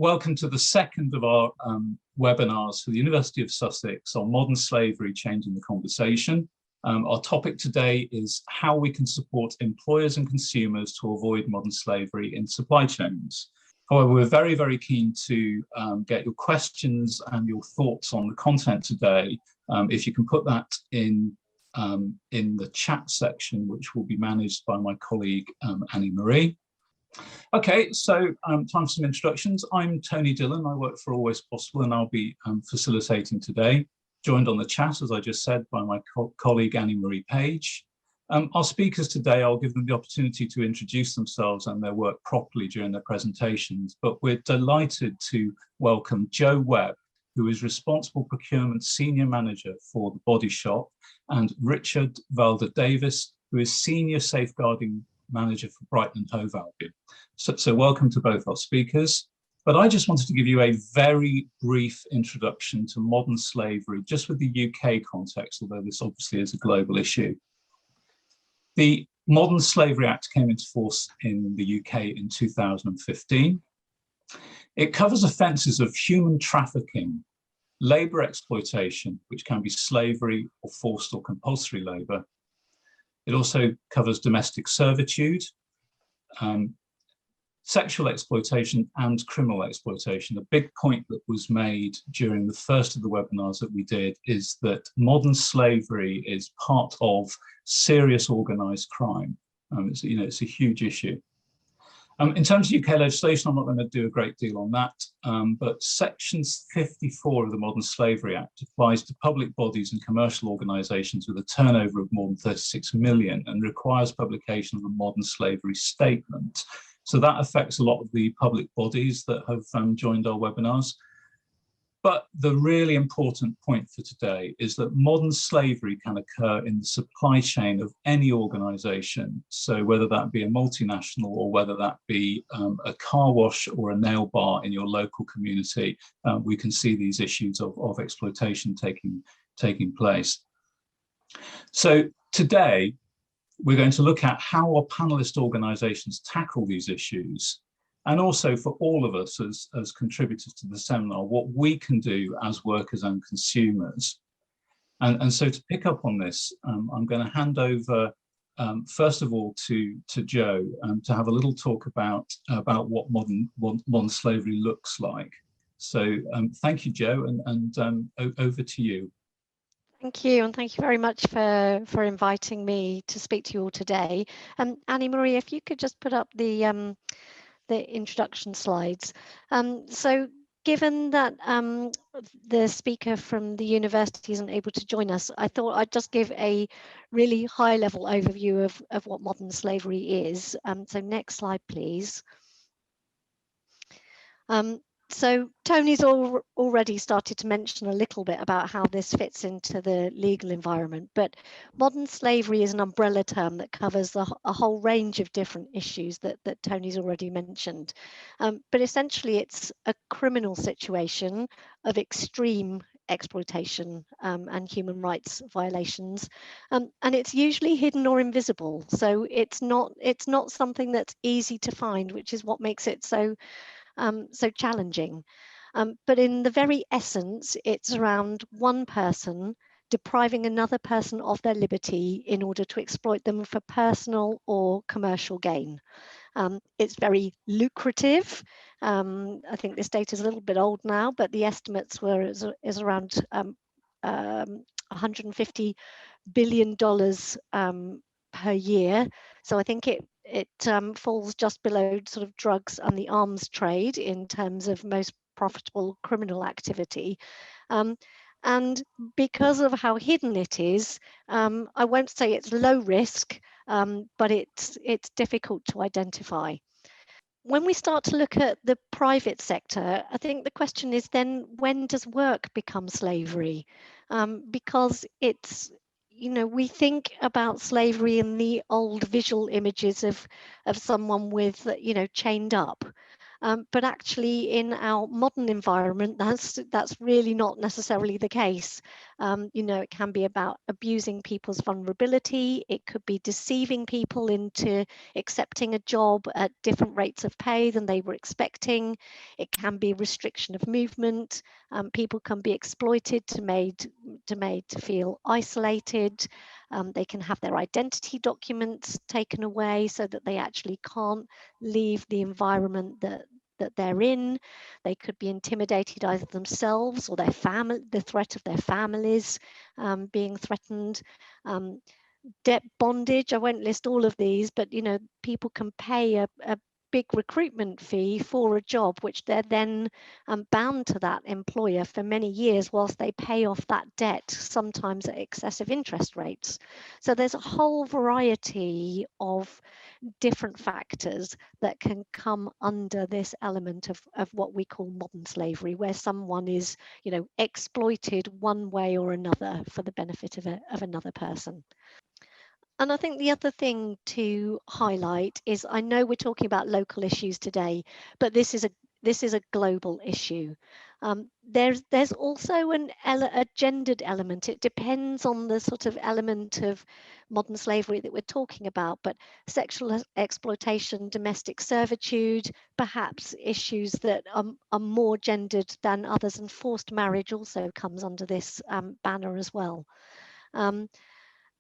Welcome to the second of our webinars for the University of Sussex on modern slavery changing the conversation. Our topic today is how we can support employers and consumers to avoid modern slavery in supply chains. However, we're very, very keen to get your questions and your thoughts on the content today. If you can put that in the chat section, which will be managed by my colleague Annie-Marie. Okay, so time for some introductions. I'm Tony Dillon. I work for Always Possible, and I'll be facilitating today, joined on the chat, as I just said, by my colleague Annie-Marie Page. Our speakers today, I'll give them the opportunity to introduce themselves and their work properly during their presentations, but we're delighted to welcome Joe Webb, who is Responsible Procurement Senior Manager for The Body Shop, and Richard Valder-Davis, who is Senior Safeguarding Manager for Brighton and Hove, Albion. So welcome to both our speakers. But I just wanted to give you a very brief introduction to modern slavery, just with the UK context, although this obviously is a global issue. The Modern Slavery Act came into force in the UK in 2015. It covers offences of human trafficking, labour exploitation, which can be slavery or forced or compulsory labour. It also covers domestic servitude, sexual exploitation and criminal exploitation. A big point that was made during the first of the webinars that we did is that modern slavery is part of serious organised crime. It's a huge issue. In terms of UK legislation, I'm not going to do a great deal on that, but Section 54 of the Modern Slavery Act applies to public bodies and commercial organisations with a turnover of more than 36 million and requires publication of a modern slavery statement. So that affects a lot of the public bodies that have joined our webinars. But the really important point for today is that modern slavery can occur in the supply chain of any organisation. So whether that be a multinational or whether that be a car wash or a nail bar in your local community, we can see these issues of exploitation taking place. So today, we're going to look at how our panellist organisations tackle these issues, and also for all of us as contributors to the seminar, what we can do as workers and consumers. And so to pick up on this, I'm going to hand over, first of all, to Joe to have a little talk about what modern slavery looks like. So thank you, Joe, and over to you. Thank you, and thank you very much for inviting me to speak to you all today. Annie-Marie, if you could just put up the introduction slides. So given that the speaker from the university isn't able to join us, I thought I'd just give a really high-level overview of what modern slavery is. So next slide, please. So Tony's already started to mention a little bit about how this fits into the legal environment, but modern slavery is an umbrella term that covers a whole range of different issues that Tony's already mentioned. But essentially it's a criminal situation of extreme exploitation and human rights violations, and it's usually hidden or invisible. So it's not something that's easy to find, which is what makes it so challenging. But in the very essence, it's around one person depriving another person of their liberty in order to exploit them for personal or commercial gain. It's very lucrative. I think this data is a little bit old now, but the estimates were is around $150 billion per year. So I think it falls just below sort of drugs and the arms trade in terms of most profitable criminal activity. And because of how hidden it is, I won't say it's low risk, but it's difficult to identify. When we start to look at the private sector, I think the question is then, when does work become slavery? Because it's, we think about slavery in the old visual images of someone with, chained up. But actually in our modern environment, that's really not necessarily the case. You know, it can be about abusing people's vulnerability. It could be deceiving people into accepting a job at different rates of pay than they were expecting. It can be restriction of movement. People can be exploited to made to feel isolated. They can have their identity documents taken away so that they actually can't leave the environment that they're in. They could be intimidated either themselves or their family, the threat of their families being threatened. Debt bondage, I won't list all of these, but you know, people can pay a big recruitment fee for a job, which they're then bound to that employer for many years whilst they pay off that debt, sometimes at excessive interest rates. So there's a whole variety of different factors that can come under this element of what we call modern slavery, where someone is, you know, exploited one way or another for the benefit of another person. And I think the other thing to highlight is, I know we're talking about local issues today, but this is a global issue. There's also a gendered element. It depends on the sort of element of modern slavery that we're talking about, but sexual exploitation, domestic servitude, perhaps issues that are more gendered than others, and forced marriage also comes under this banner as well.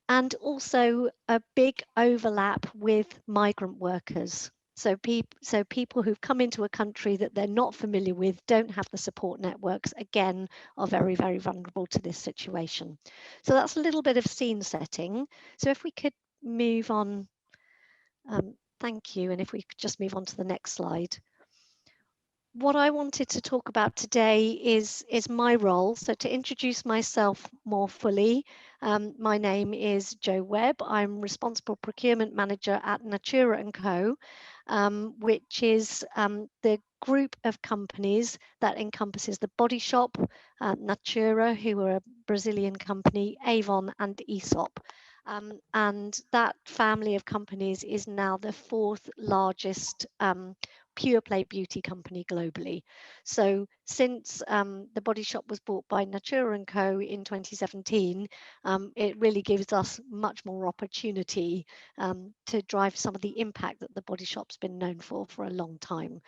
And also a big overlap with migrant workers. So people who've come into a country that they're not familiar with, don't have the support networks, again, are very, very vulnerable to this situation. So that's a little bit of scene setting. So if we could move on, thank you. And if we could just move on to the next slide. What I wanted to talk about today is my role. So to introduce myself more fully, my name is Jo Webb. I'm responsible procurement manager at Natura & Co, which is the group of companies that encompasses the Body Shop, Natura, who are a Brazilian company, Avon and Aesop. And that family of companies is now the fourth largest pure play beauty company globally. So since the Body Shop was bought by Natura & Co in 2017, it really gives us much more opportunity to drive some of the impact that the Body Shop's been known for a long time.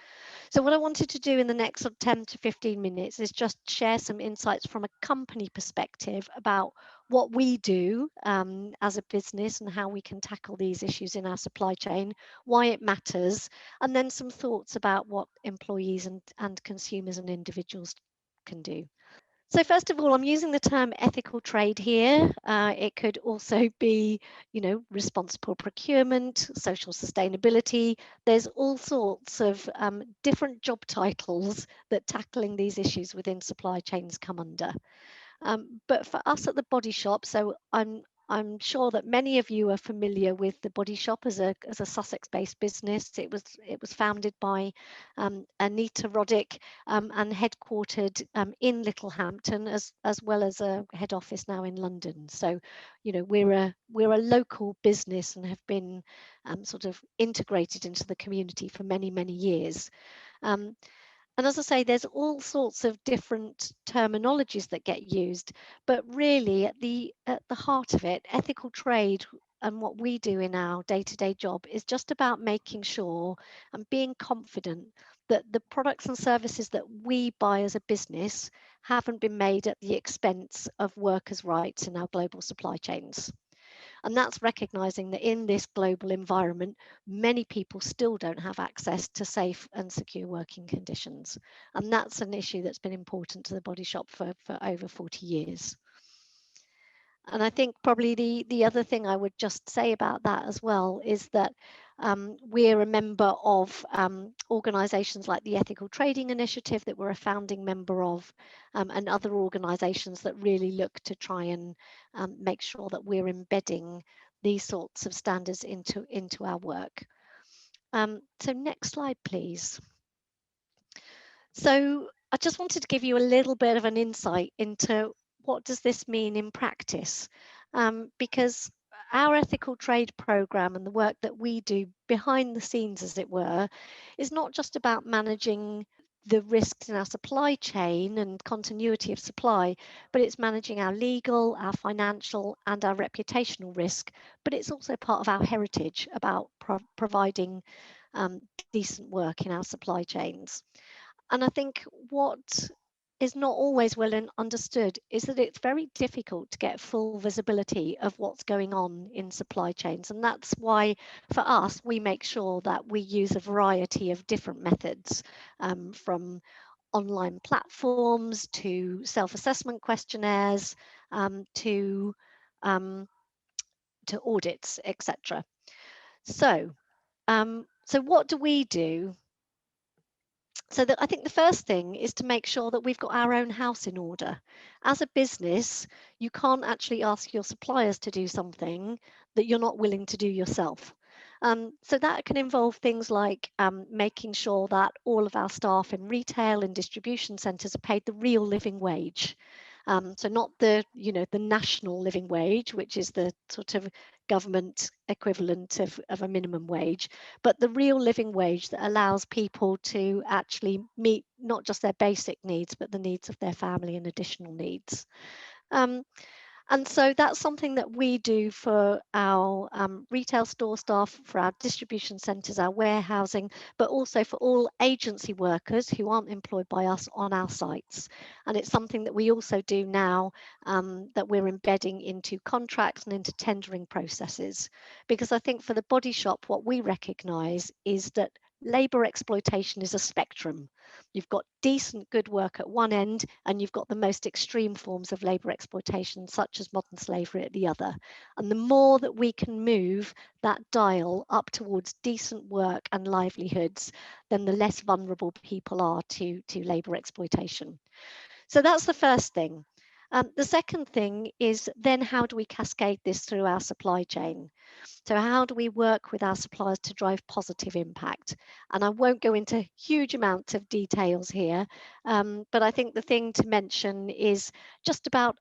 So what I wanted to do in the next sort of 10 to 15 minutes is just share some insights from a company perspective about what we do as a business and how we can tackle these issues in our supply chain, why it matters, and then some thoughts about what employees and consumers and individuals can do. So first of all, I'm using the term ethical trade here. It could also be, you know, responsible procurement, social sustainability. There's all sorts of different job titles that tackling these issues within supply chains come under. But for us at the Body Shop, so I'm sure that many of you are familiar with the Body Shop as a Sussex-based business. It was founded by Anita Roddick and headquartered in Littlehampton, as well as a head office now in London. So, you know, we're a local business and have been sort of integrated into the community for many, many years. And as I say, there's all sorts of different terminologies that get used, but really at the heart of it, ethical trade and what we do in our day-to-day job is just about making sure and being confident that the products and services that we buy as a business haven't been made at the expense of workers' rights in our global supply chains. And that's recognizing that in this global environment, many people still don't have access to safe and secure working conditions. And that's an issue that's been important to the Body Shop for over 40 years. And I think probably the other thing I would just say about that as well is that we're a member of organisations like the Ethical Trading Initiative that we're a founding member of, and other organisations that really look to try and make sure that we're embedding these sorts of standards into our work. So next slide, please. So I just wanted to give you a little bit of an insight into what does this mean in practice, because our ethical trade program and the work that we do behind the scenes, as it were, is not just about managing the risks in our supply chain and continuity of supply, but it's managing our legal, our financial, and our reputational risk. But it's also part of our heritage about providing decent work in our supply chains. And I think what is not always well understood is that it's very difficult to get full visibility of what's going on in supply chains. And that's why, for us, we make sure that we use a variety of different methods, from online platforms to self-assessment questionnaires, to audits, etc. So what do we do? So that I think the first thing is to make sure that we've got our own house in order. As a business, you can't actually ask your suppliers to do something that you're not willing to do yourself. So that can involve things like making sure that all of our staff in retail and distribution centres are paid the real living wage. So not the national living wage, which is the sort of government equivalent of a minimum wage, but the real living wage that allows people to actually meet not just their basic needs, but the needs of their family and additional needs. And so that's something that we do for our retail store staff, for our distribution centres, our warehousing, but also for all agency workers who aren't employed by us on our sites. And it's something that we also do now, that we're embedding into contracts and into tendering processes. Because I think for the Body Shop, what we recognise is that labour exploitation is a spectrum. You've got decent, good work at one end, and you've got the most extreme forms of labour exploitation, such as modern slavery, at the other. And the more that we can move that dial up towards decent work and livelihoods, then the less vulnerable people are to labour exploitation. So that's the first thing. The second thing is then how do we cascade this through our supply chain? So how do we work with our suppliers to drive positive impact? And I won't go into huge amounts of details here, but I think the thing to mention is just about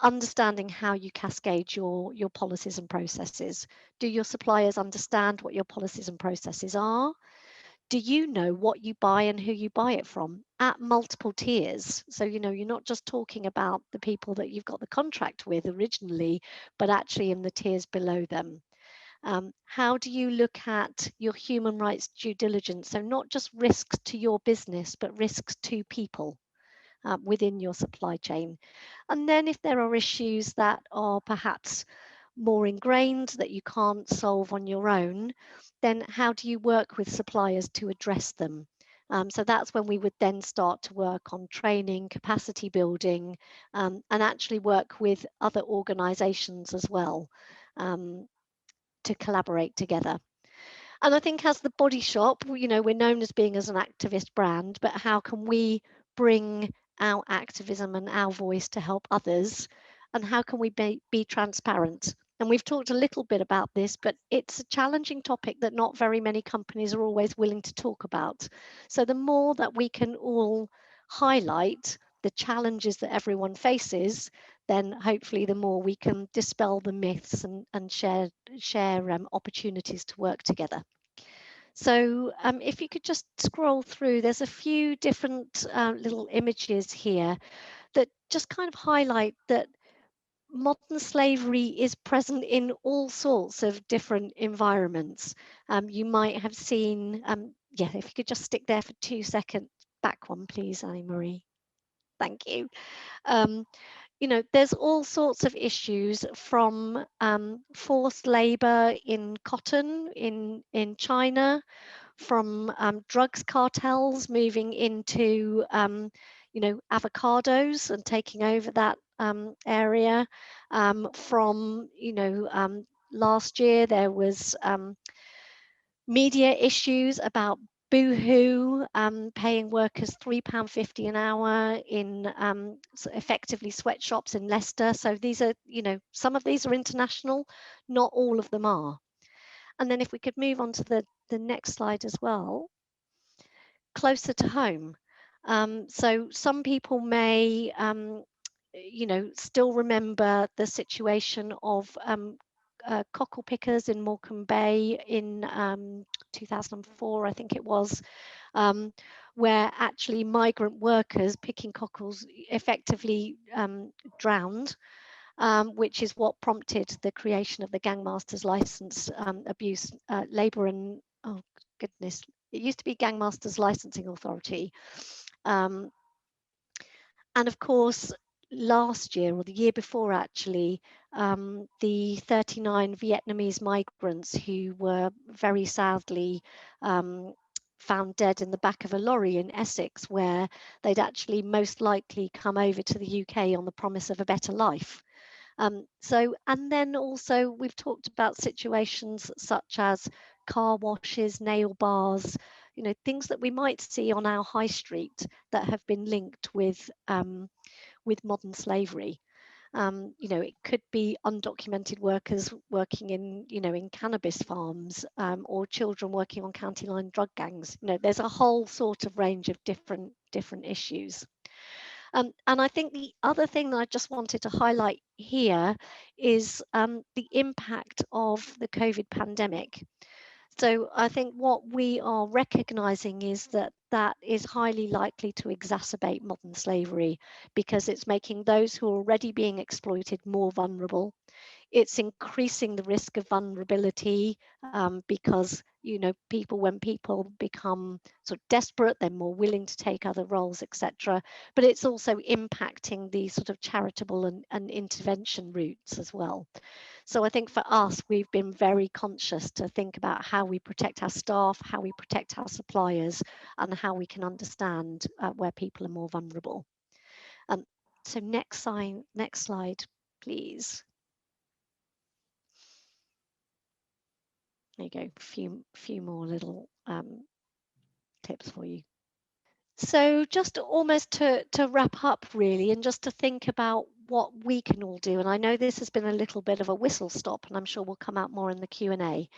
understanding how you cascade your policies and processes. Do your suppliers understand what your policies and processes are? Do you know what you buy and who you buy it from at multiple tiers? So, you're not just talking about the people that you've got the contract with originally, but actually in the tiers below them. How do you look at your human rights due diligence? So not just risks to your business, but risks to people within your supply chain. And then if there are issues that are perhaps more ingrained that you can't solve on your own, then how do you work with suppliers to address them? So that's when we would then start to work on training, capacity building, and actually work with other organisations as well, to collaborate together. And I think as the Body Shop, we're known as being as an activist brand, but how can we bring our activism and our voice to help others? And how can we be transparent? And we've talked a little bit about this, but it's a challenging topic that not very many companies are always willing to talk about. So the more that we can all highlight the challenges that everyone faces, then hopefully the more we can dispel the myths and share opportunities to work together. So if you could just scroll through, there's a few different little images here that just kind of highlight that modern slavery is present in all sorts of different environments. You might have seen, if you could just stick there for 2 seconds, back one please, Annie-Marie. Thank you. There's all sorts of issues, from forced labour in cotton in China, from drugs cartels moving into avocados and taking over that area. From last year there was media issues about Boohoo paying workers £3.50 an hour in effectively sweatshops in Leicester. So these are, some of these are international, not all of them are. And then if we could move on to the next slide as well, closer to home. So some people may, still remember the situation of cockle pickers in Morecambe Bay in 2004, I think it was, where actually migrant workers picking cockles effectively drowned, which is what prompted the creation of the Gangmasters License Abuse Labour and, oh goodness, it used to be Gangmasters Licensing Authority. And of course, last year or the year before actually, the 39 Vietnamese migrants who were very sadly found dead in the back of a lorry in Essex, where they'd actually most likely come over to the UK on the promise of a better life. And then also we've talked about situations such as car washes, nail bars, you know, things that we might see on our high street that have been linked with modern slavery. You know, it could be undocumented workers working in, you know, in cannabis farms, or children working on county line drug gangs. You know, there's a whole sort of range of different issues. And I think the other thing that I just wanted to highlight here is the impact of the COVID pandemic. So I think what we are recognising is that that is highly likely to exacerbate modern slavery, because it's making those who are already being exploited more vulnerable. It's increasing the risk of vulnerability, because, you know, when people become sort of desperate, they're more willing to take other roles, etc. But it's also impacting the sort of charitable and intervention routes as well. So I think for us, we've been very conscious to think about how we protect our staff, how we protect our suppliers, and how we can understand where people are more vulnerable. So next slide, please. There you go, few more little tips for you. So just almost to wrap up really, and just to think about what we can all do. And I know this has been a little bit of a whistle stop, and I'm sure we'll come out more in the Q&A.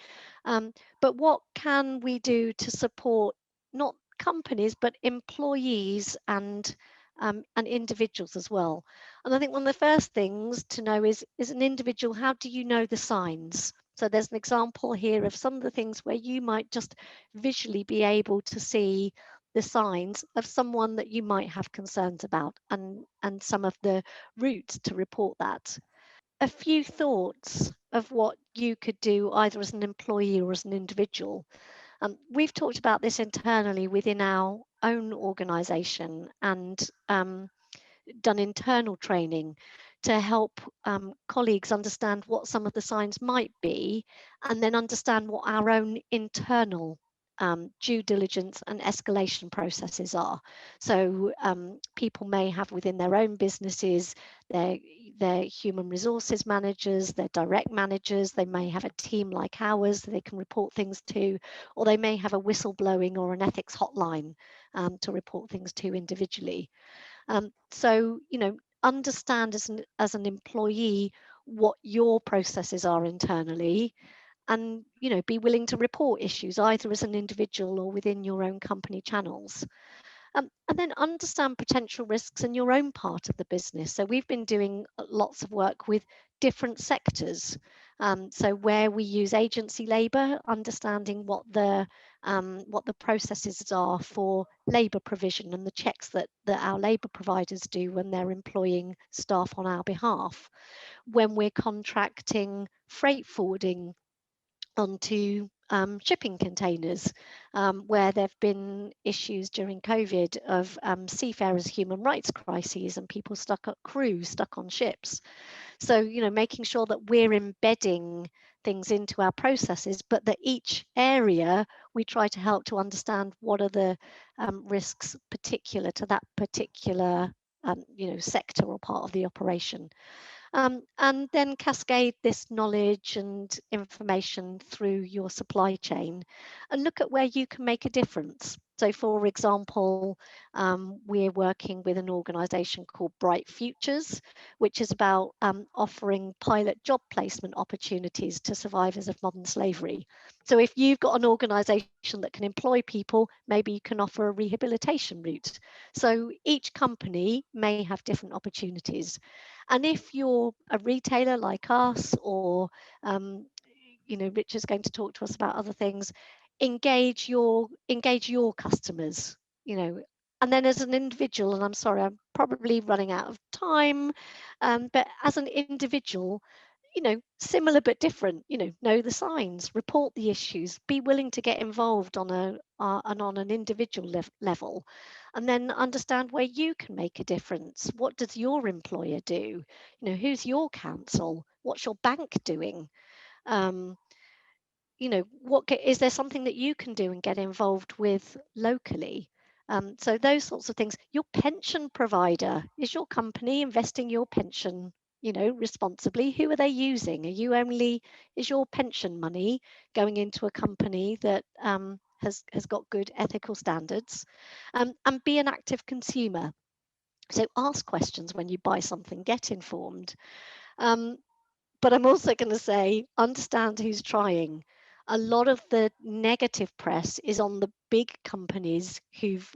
But what can we do to support not companies, but employees and individuals as well? And I think one of the first things to know is an individual, how do you know the signs? So there's an example here of some of the things where you might just visually be able to see the signs of someone that you might have concerns about, and some of the routes to report that. A few thoughts of what you could do either as an employee or as an individual. We've talked about this internally within our own organisation, and done internal training to help colleagues understand what some of the signs might be, and then understand what our own internal due diligence and escalation processes are. So people may have within their own businesses their human resources managers, their direct managers. They may have a team like ours that they can report things to, or they may have a whistleblowing or an ethics hotline to report things to individually. So, you know, understand as an employee what your processes are internally, and, you know, be willing to report issues either as an individual or within your own company channels. And then understand potential risks in your own part of the business. So we've been doing lots of work with different sectors. So where we use agency labour, understanding what the processes are for labour provision and the checks that our labour providers do when they're employing staff on our behalf. When we're contracting freight forwarding onto shipping containers, where there have been issues during COVID of seafarers' human rights crises and people stuck on ships. So, you know, making sure that we're embedding things into our processes, but that each area we try to help to understand what are the risks particular to that particular you know, sector or part of the operation. And then cascade this knowledge and information through your supply chain and look at where you can make a difference. So for example, we're working with an organisation called Bright Futures, which is about offering pilot job placement opportunities to survivors of modern slavery. So if you've got an organisation that can employ people, maybe you can offer a rehabilitation route. So each company may have different opportunities. And if you're a retailer like us, or Richard's going to talk to us about other things, engage your customers, and then as an individual, and I'm sorry, I'm probably running out of time, but as an individual, similar but different, know the signs, report the issues, be willing to get involved on an individual level, and then understand where you can make a difference. What does your employer do? Who's your council? What's your bank doing? Is there something that you can do and get involved with locally? So those sorts of things. Your pension provider, is your company investing your pension, responsibly? Who are they using? Is your pension money going into a company that has got good ethical standards? And be an active consumer. So ask questions when you buy something, get informed. But I'm also going to say, understand who's trying. A lot of the negative press is on the big companies who've,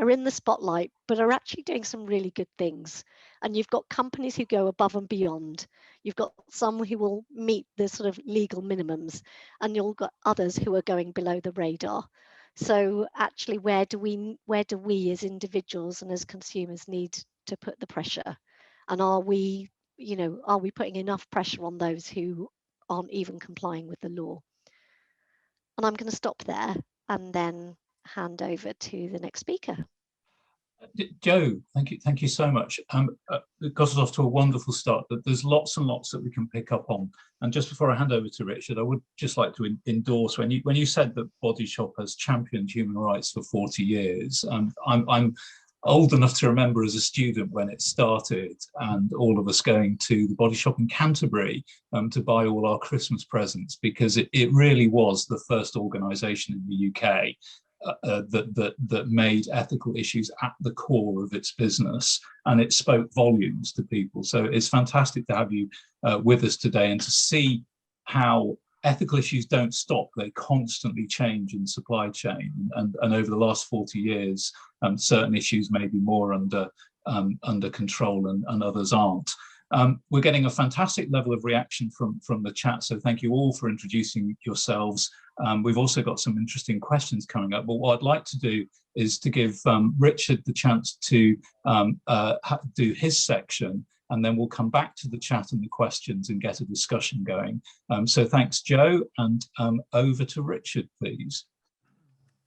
are in the spotlight, but are actually doing some really good things. And you've got companies who go above and beyond. You've got some who will meet the sort of legal minimums, and you've got others who are going below the radar. So actually, where do we as individuals and as consumers need to put the pressure? And are we putting enough pressure on those who aren't even complying with the law? And I'm going to stop there and then hand over to the next speaker. Joe, thank you so much. It got us off to a wonderful start, but there's lots and lots that we can pick up on. And just before I hand over to Richard, I would just like to endorse when you said that Body Shop has championed human rights for 40 years. I'm old enough to remember as a student when it started, and all of us going to the Body Shop in Canterbury to buy all our Christmas presents, because it really was the first organisation in the UK that made ethical issues at the core of its business, and it spoke volumes to people. So it's fantastic to have you with us today, and to see how ethical issues don't stop. They constantly change in supply chain, and over the last 40 years, certain issues may be more under control and others aren't. We're getting a fantastic level of reaction from the chat, so thank you all for introducing yourselves. We've also got some interesting questions coming up, but what I'd like to do is to give Richard the chance to do his section, and then we'll come back to the chat and the questions and get a discussion going. So thanks, Joe, and over to Richard, please.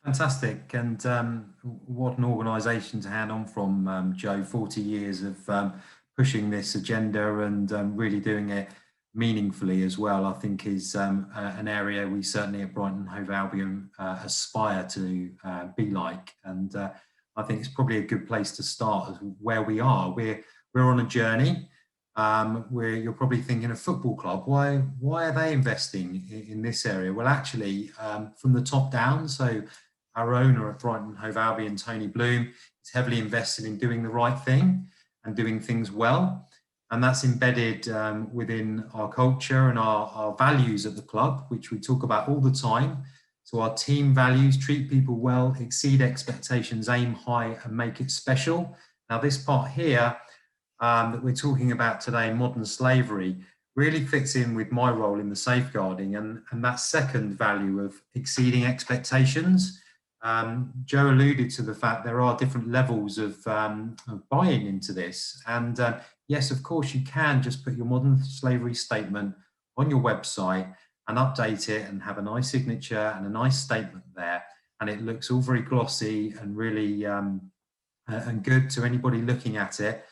Fantastic, and what an organisation to hand on from, Joe. 40 years of pushing this agenda and really doing it meaningfully as well, I think is an area we certainly at Brighton Hove Albion aspire to be like. And I think it's probably a good place to start as where we are. We're on a journey where you're probably thinking a football club, why are they investing in this area? Well, actually, from the top down, so our owner at Brighton Hove Albion, Tony Bloom, is heavily invested in doing the right thing and doing things well. And that's embedded within our culture and our values at the club, which we talk about all the time. So our team values: treat people well, exceed expectations, aim high, and make it special. Now, this part here that we're talking about today, modern slavery, really fits in with my role in the safeguarding and that second value of exceeding expectations. Joe alluded to the fact there are different levels of buying into this. And yes, of course, you can just put your modern slavery statement on your website and update it and have a nice signature and a nice statement there. And it looks all very glossy and really and good to anybody looking at it.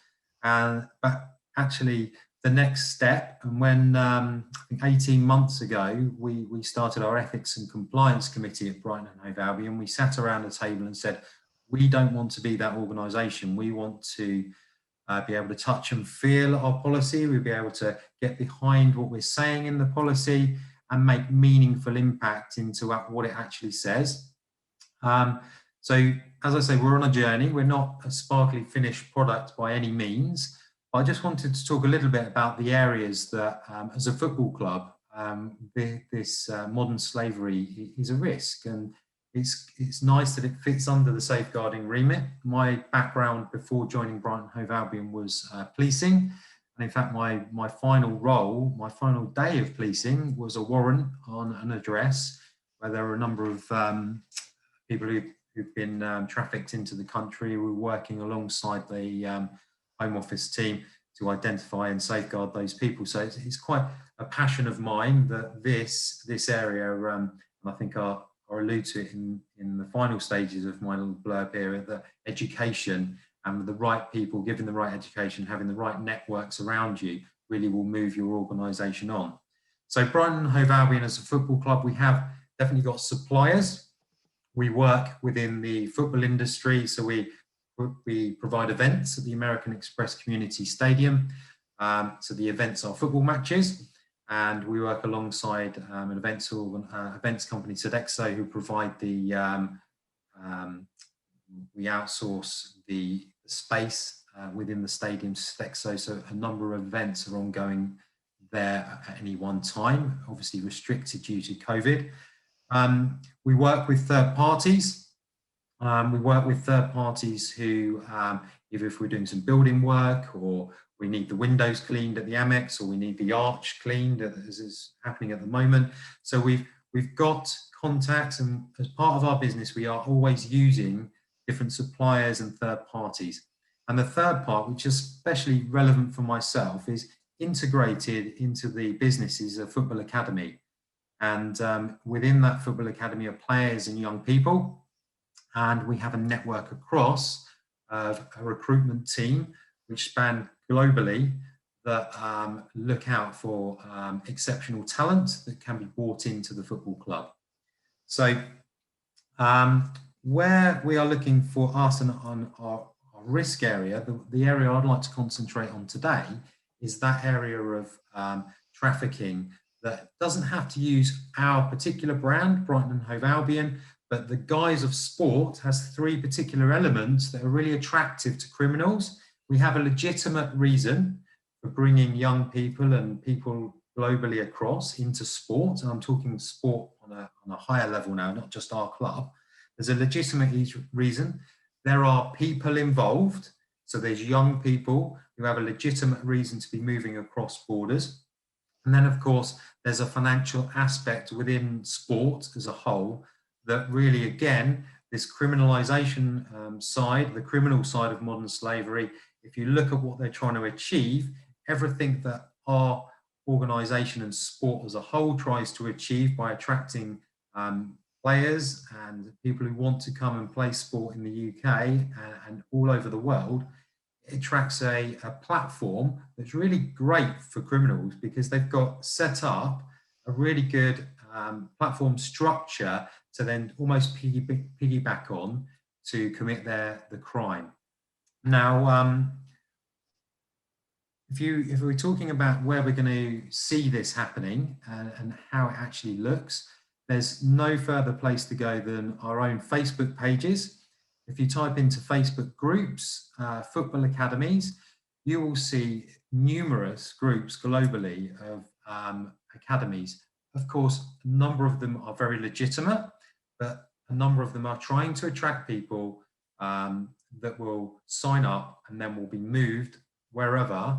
But actually, the next step, and when I think 18 months ago, we started our ethics and compliance committee at Brighton and Hove Albion. We sat around a table and said, we don't want to be that organisation. We want to be able to touch and feel our policy. We'll be able to get behind what we're saying in the policy and make meaningful impact into what it actually says. So as I say, we're on a journey. We're not a sparkly finished product by any means. I just wanted to talk a little bit about the areas that, as a football club, this modern slavery is a risk, and it's nice that it fits under the safeguarding remit. My background before joining Brighton Hove Albion was policing, and in fact my final role, my final day of policing, was a warrant on an address where there were a number of people who've been trafficked into the country. We were working alongside the Home Office team to identify and safeguard those people. So it's quite a passion of mine that this area, and I think I'll allude to it in the final stages of my little blurb here, that education and with the right people, given the right education, having the right networks around you, really will move your organisation on. So Brighton Hove Albion as a football club, we have definitely got suppliers. We work within the football industry, so we provide events at the American Express Community Stadium. So the events are football matches, and we work alongside an events company, Sodexo, who provide the, we outsource the space within the stadium to Sodexo, so a number of events are ongoing there at any one time, obviously restricted due to COVID. We work with third parties. Who, either if we're doing some building work, or we need the windows cleaned at the Amex, or we need the arch cleaned, as is happening at the moment. So we've got contacts, and as part of our business, we are always using different suppliers and third parties. And the third part, which is especially relevant for myself, is integrated into the business is a football academy. And within that football academy are players and young people. And we have a network across a recruitment team which span globally that look out for exceptional talent that can be brought into the football club. So where we are looking for us and on our risk area, the area I'd like to concentrate on today is that area of trafficking that doesn't have to use our particular brand, Brighton and Hove Albion, but the guise of sport has three particular elements that are really attractive to criminals. We have a legitimate reason for bringing young people and people globally across into sport, and I'm talking sport on a higher level now, not just our club. There's a legitimate reason. There are people involved, so there's young people who have a legitimate reason to be moving across borders. And then, of course, there's a financial aspect within sport as a whole that really, again, this criminalisation side, the criminal side of modern slavery, if you look at what they're trying to achieve, everything that our organisation and sport as a whole tries to achieve by attracting players and people who want to come and play sport in the UK and all over the world, it attracts a platform that's really great for criminals because they've got set up a really good platform structure to then almost piggyback on to commit the crime. Now, if we're talking about where we're going to see this happening and how it actually looks, there's no further place to go than our own Facebook pages. If you type into Facebook groups, football academies, you will see numerous groups globally of academies. Of course, a number of them are very legitimate, but a number of them are trying to attract people that will sign up and then will be moved wherever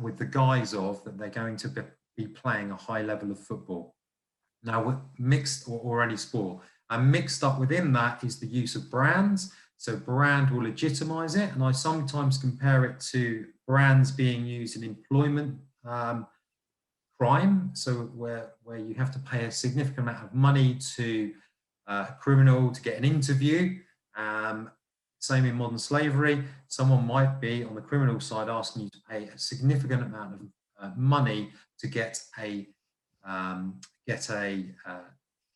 with the guise of that they're going to be playing a high level of football. Now, mixed or any sport. And mixed up within that is the use of brands. So brand will legitimize it. And I sometimes compare it to brands being used in employment crime. So where you have to pay a significant amount of money to a criminal to get an interview. Same in modern slavery. Someone might be on the criminal side asking you to pay a significant amount of money to get a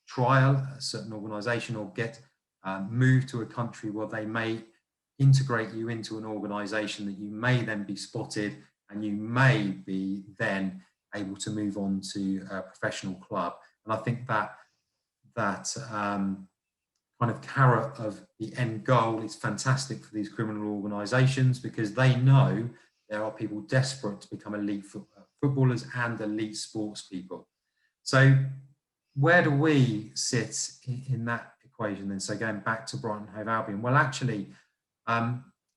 trial at a certain organisation, or get moved to a country where they may integrate you into an organisation that you may then be spotted and you may be then able to move on to a professional club. And I think that kind kind of carrot of the end goal is fantastic for these criminal organisations, because they know there are people desperate to become elite footballers and elite sports people. So where do we sit in that equation then? So going back to Brighton Hove Albion, well, actually,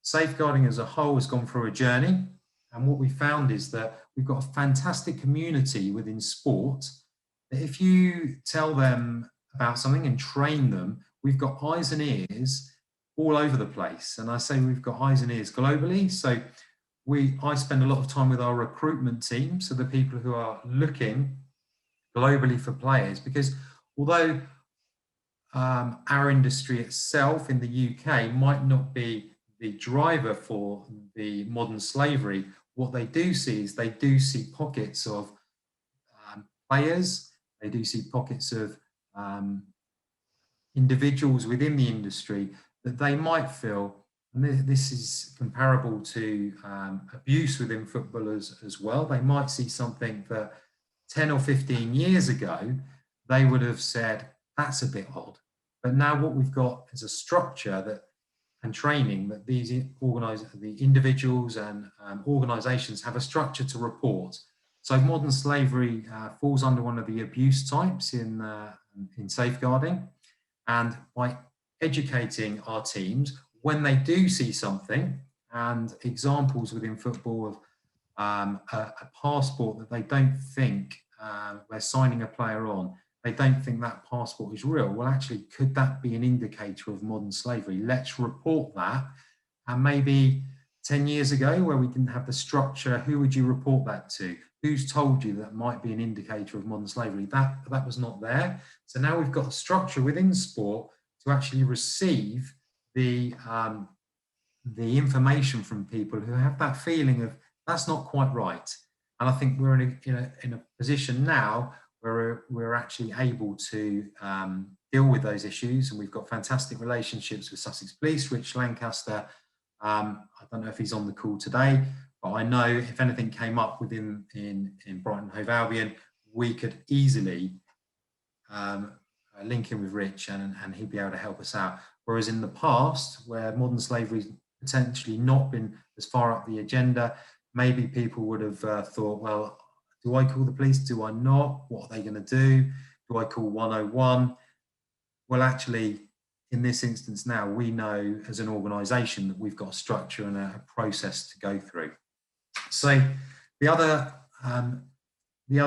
safeguarding as a whole has gone through a journey. And what we found is that we've got a fantastic community within sport, that if you tell them about something and train them, we've got eyes and ears all over the place. And I say we've got eyes and ears globally. So I spend a lot of time with our recruitment team, so the people who are looking globally for players, because although our industry itself in the UK might not be the driver for the modern slavery, what they do see is they do see pockets of players, they do see pockets of individuals within the industry that they might feel, and this is comparable to abuse within footballers as well, they might see something that 10 or 15 years ago, they would have said, that's a bit odd. But now what we've got is a structure that and training that the individuals and organisations have a structure to report. So modern slavery falls under one of the abuse types in safeguarding. And by educating our teams, when they do see something, and examples within football of a passport that they don't think they're signing a player on, they don't think that passport is real. Well, actually, could that be an indicator of modern slavery? Let's report that. And maybe 10 years ago, where we didn't have the structure, who would you report that to? Who's told you that might be an indicator of modern slavery? That was not there. So now we've got a structure within sport to actually receive the information from people who have that feeling of that's not quite right. And I think we're in a position now where we're actually able to deal with those issues, and we've got fantastic relationships with Sussex Police. Rich Lancaster, I don't know if he's on the call today, but I know if anything came up within in Brighton Hove Albion, we could easily link in with Rich and he'd be able to help us out. Whereas in the past, where modern slavery's potentially not been as far up the agenda, maybe people would have thought, well, do I call the police? Do I not? What are they going to do? Do I call 101? Well, actually, in this instance now, we know as an organisation that we've got a structure and a process to go through. So the other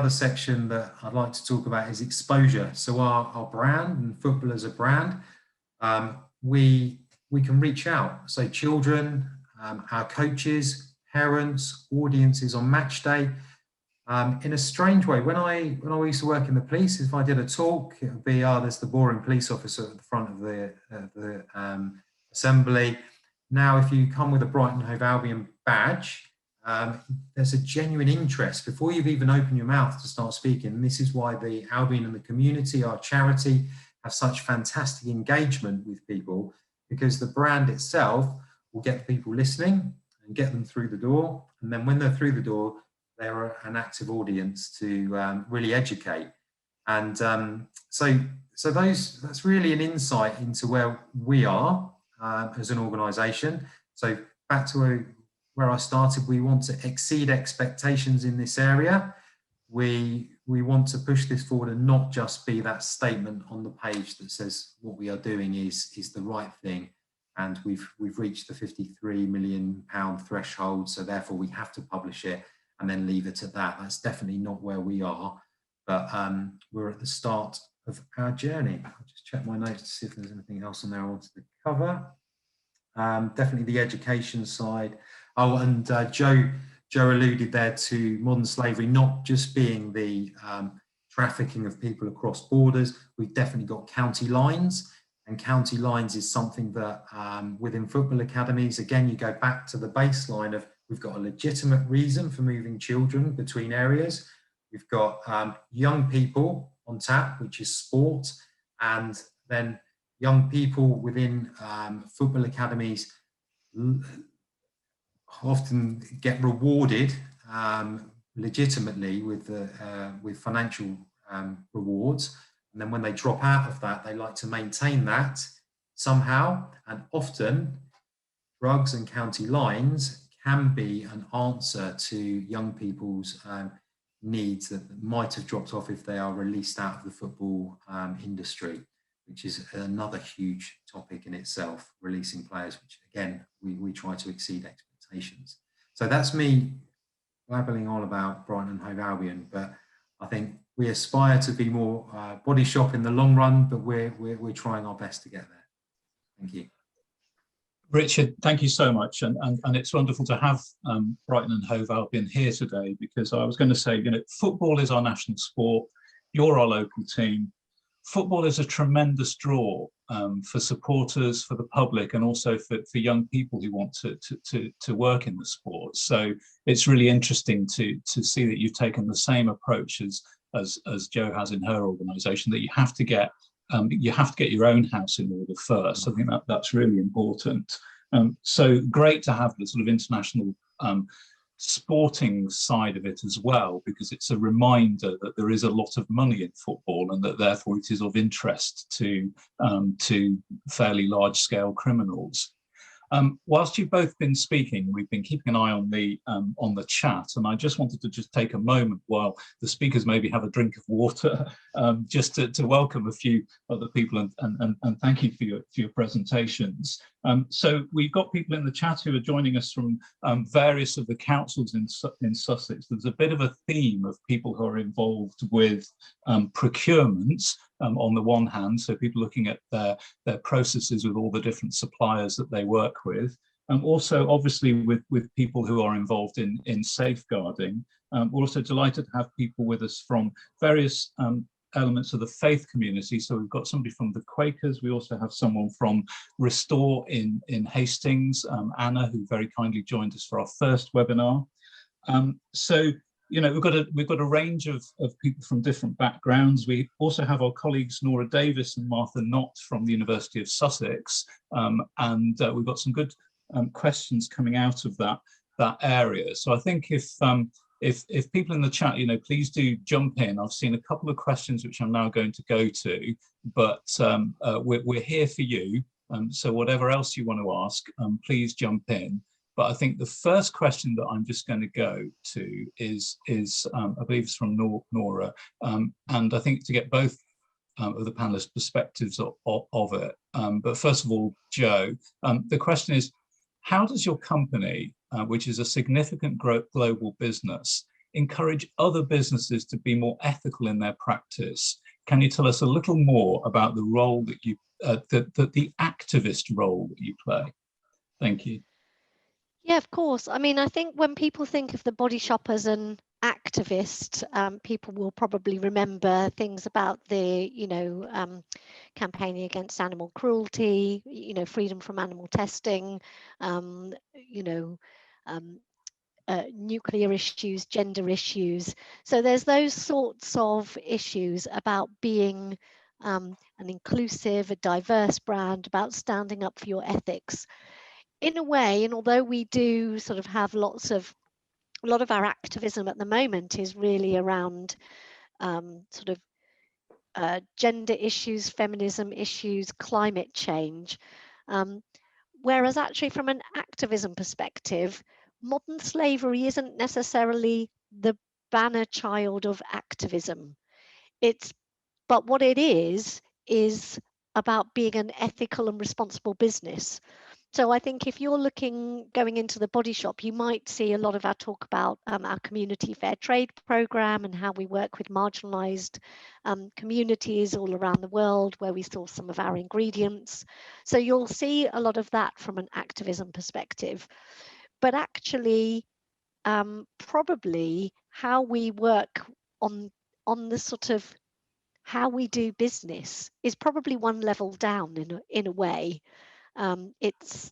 section that I'd like to talk about is exposure. So our brand, and football as a brand, we can reach out. So children, our coaches, parents, audiences on match day. In a strange way, when I used to work in the police, if I did a talk, it would be, there's the boring police officer at the front of the assembly. Now, if you come with a Brighton Hove Albion badge, there's a genuine interest before you've even opened your mouth to start speaking. And this is why the Albion and the community, our charity, have such fantastic engagement with people, because the brand itself will get people listening and get them through the door. And then when they're through the door, they're an active audience to really educate. And so that's really an insight into where we are as an organisation. So back to where I started, we want to exceed expectations in this area. We want to push this forward and not just be that statement on the page that says what we are doing is the right thing. And we've reached the £53 million threshold, so therefore we have to publish it and then leave it at that. That's definitely not where we are, but we're at the start of our journey. I'll just check my notes to see if there's anything else on there I wanted to cover. Definitely the education side. Oh, and Joe alluded there to modern slavery not just being the trafficking of people across borders. We've definitely got county lines, and county lines is something that within football academies, again, you go back to the baseline of we've got a legitimate reason for moving children between areas. We've got young people on tap, which is sport, and then young people within football academies often get rewarded legitimately with financial rewards. And then when they drop out of that, they like to maintain that somehow, and often drugs and county lines can be an answer to young people's needs that might have dropped off if they are released out of the football industry, which is another huge topic in itself, releasing players, which again, we try to exceed expectations. So that's me babbling on about Brighton and Hove Albion, but I think we aspire to be more Body Shop in the long run, but we're trying our best to get there. Thank you. Richard, thank you so much. And it's wonderful to have Brighton and Hove Albion here today, because I was going to say, you know, football is our national sport. You're our local team. Football is a tremendous draw for supporters, for the public, and also for young people who want to work in the sport. So it's really interesting to see that you've taken the same approach as Jo has in her organisation, that you have to get your own house in order first. I think that's really important. So great to have the sort of international sporting side of it as well, because it's a reminder that there is a lot of money in football, and that therefore it is of interest to fairly large-scale criminals. Whilst you've both been speaking, we've been keeping an eye on the chat, and I just wanted to take a moment while the speakers maybe have a drink of water, just to welcome a few other people and thank you for your presentations. So we've got people in the chat who are joining us from various of the councils in Sussex. There's a bit of a theme of people who are involved with procurements on the one hand, so people looking at their processes with all the different suppliers that they work with. Also, obviously, with people who are involved in safeguarding. We're also delighted to have people with us from various elements of the faith community. So we've got somebody from the Quakers. We also have someone from Restore in Hastings, Anna, who very kindly joined us for our first webinar. So, you know, we've got a range of people from different backgrounds. We also have our colleagues Nora Davis and Martha Knott from the University of Sussex, and we've got some good questions coming out of that area. So I think if people in the chat, you know, please do jump in. I've seen a couple of questions which I'm now going to go to, but we're here for you. So whatever else you want to ask, please jump in. But I think the first question that I'm just going to go to is I believe it's from Nora, and I think to get both of the panelists' perspectives of it. But first of all, Jo, the question is, how does your company, which is a significant global business, encourage other businesses to be more ethical in their practice? Can you tell us a little more about the role that you, the activist role that you play? Thank you. Yeah, of course. I mean, I think when people think of the Body Shop as an activist, people will probably remember things about the, you know, campaigning against animal cruelty, you know, freedom from animal testing, you know, nuclear issues, gender issues. So there's those sorts of issues about being an inclusive, a diverse brand, about standing up for your ethics. In a way, and although we do sort of have a lot of our activism at the moment is really around sort of gender issues, feminism issues, climate change, whereas actually from an activism perspective, modern slavery isn't necessarily the banner child of activism. But what it is about being an ethical and responsible business. So I think if you're going into the Body Shop, you might see a lot of our talk about our community fair trade program and how we work with marginalized communities all around the world where we source some of our ingredients. So you'll see a lot of that from an activism perspective. But actually, probably how we work on the sort of how we do business is probably one level down in a way. It's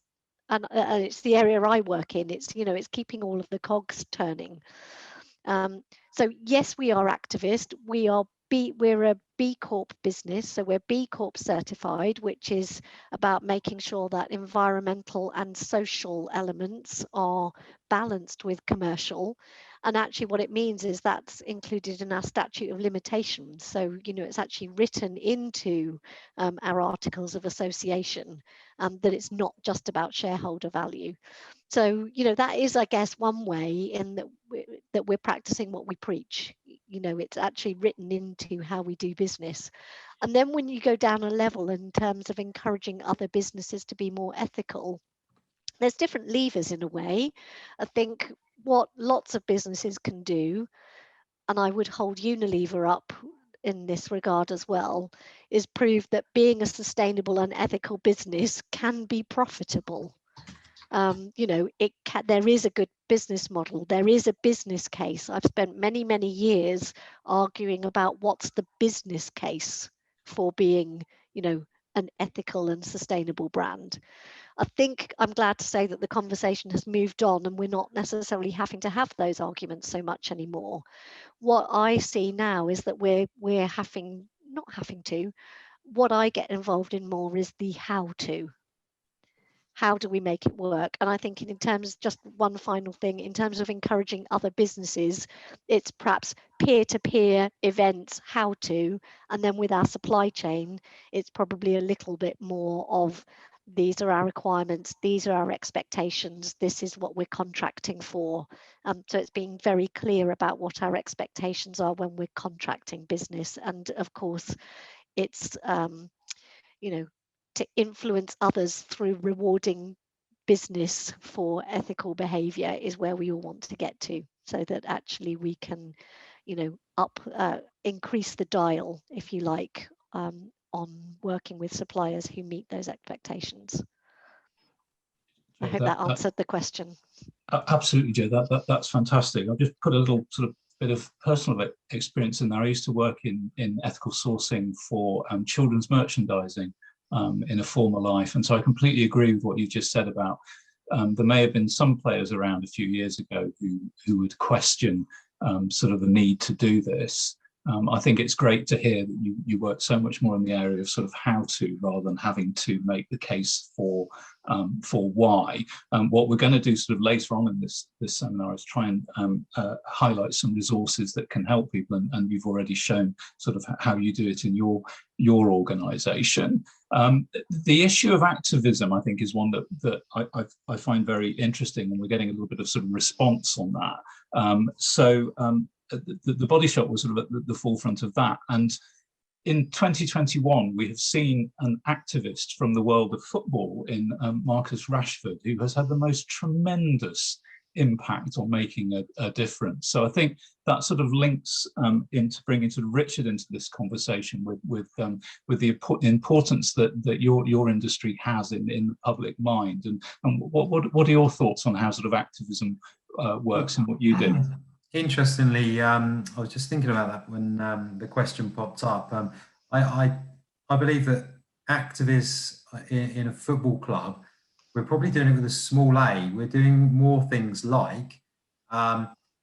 the area I work in. It's, you know, it's keeping all of the cogs turning. So yes, we are activist. We're a B Corp business, so we're B Corp certified, which is about making sure that environmental and social elements are balanced with commercial. And actually what it means is that's included in our statute of limitations. So, you know, it's actually written into our articles of association that it's not just about shareholder value. So, you know, that is, I guess, one way in that we're practicing what we preach. You know, it's actually written into how we do business. And then when you go down a level in terms of encouraging other businesses to be more ethical, there's different levers in a way. I think what lots of businesses can do, and I would hold Unilever up in this regard as well, is prove that being a sustainable and ethical business can be profitable. You know, there is a good business model, there is a business case. I've spent many years arguing about what's the business case for being, you know, an ethical and sustainable brand. I think I'm glad to say that the conversation has moved on and we're not necessarily having to have those arguments so much anymore. What I see now is that we're not having to. What I get involved in more is the how to. How do we make it work? And I think in terms, just one final thing, in terms of encouraging other businesses, it's perhaps peer-to-peer events, how to, and then with our supply chain, it's probably a little bit more of these are our requirements, these are our expectations, this is what we're contracting for. So it's being very clear about what our expectations are when we're contracting business. And of course, it's, you know, to influence others through rewarding business for ethical behavior is where we all want to get to, so that actually we can, you know, increase the dial, if you like, on working with suppliers who meet those expectations. I hope that answered the question. Absolutely, Jo. That's fantastic. I'll just put a little sort of bit of personal experience in there. I used to work in ethical sourcing for children's merchandising in a former life, and so I completely agree with what you just said about there may have been some players around a few years ago who would question sort of the need to do this. I think it's great to hear that you work so much more in the area of sort of how to, rather than having to make the case for why. What we're going to do sort of later on in this seminar is try and highlight some resources that can help people, and you've already shown sort of how you do it in your organisation. The issue of activism, I think, is one that I find very interesting, and we're getting a little bit of sort of response on that. The Body Shop was sort of at the forefront of that. And in 2021, we have seen an activist from the world of football in Marcus Rashford, who has had the most tremendous impact on making a difference. So I think that sort of links into bringing sort of Richard into this conversation with the importance that your industry has in the public mind. And what are your thoughts on how sort of activism works in what you do? Interestingly, I was just thinking about that when the question popped up. I believe that activists in a football club, we're probably doing it with a small a. We're doing more things like,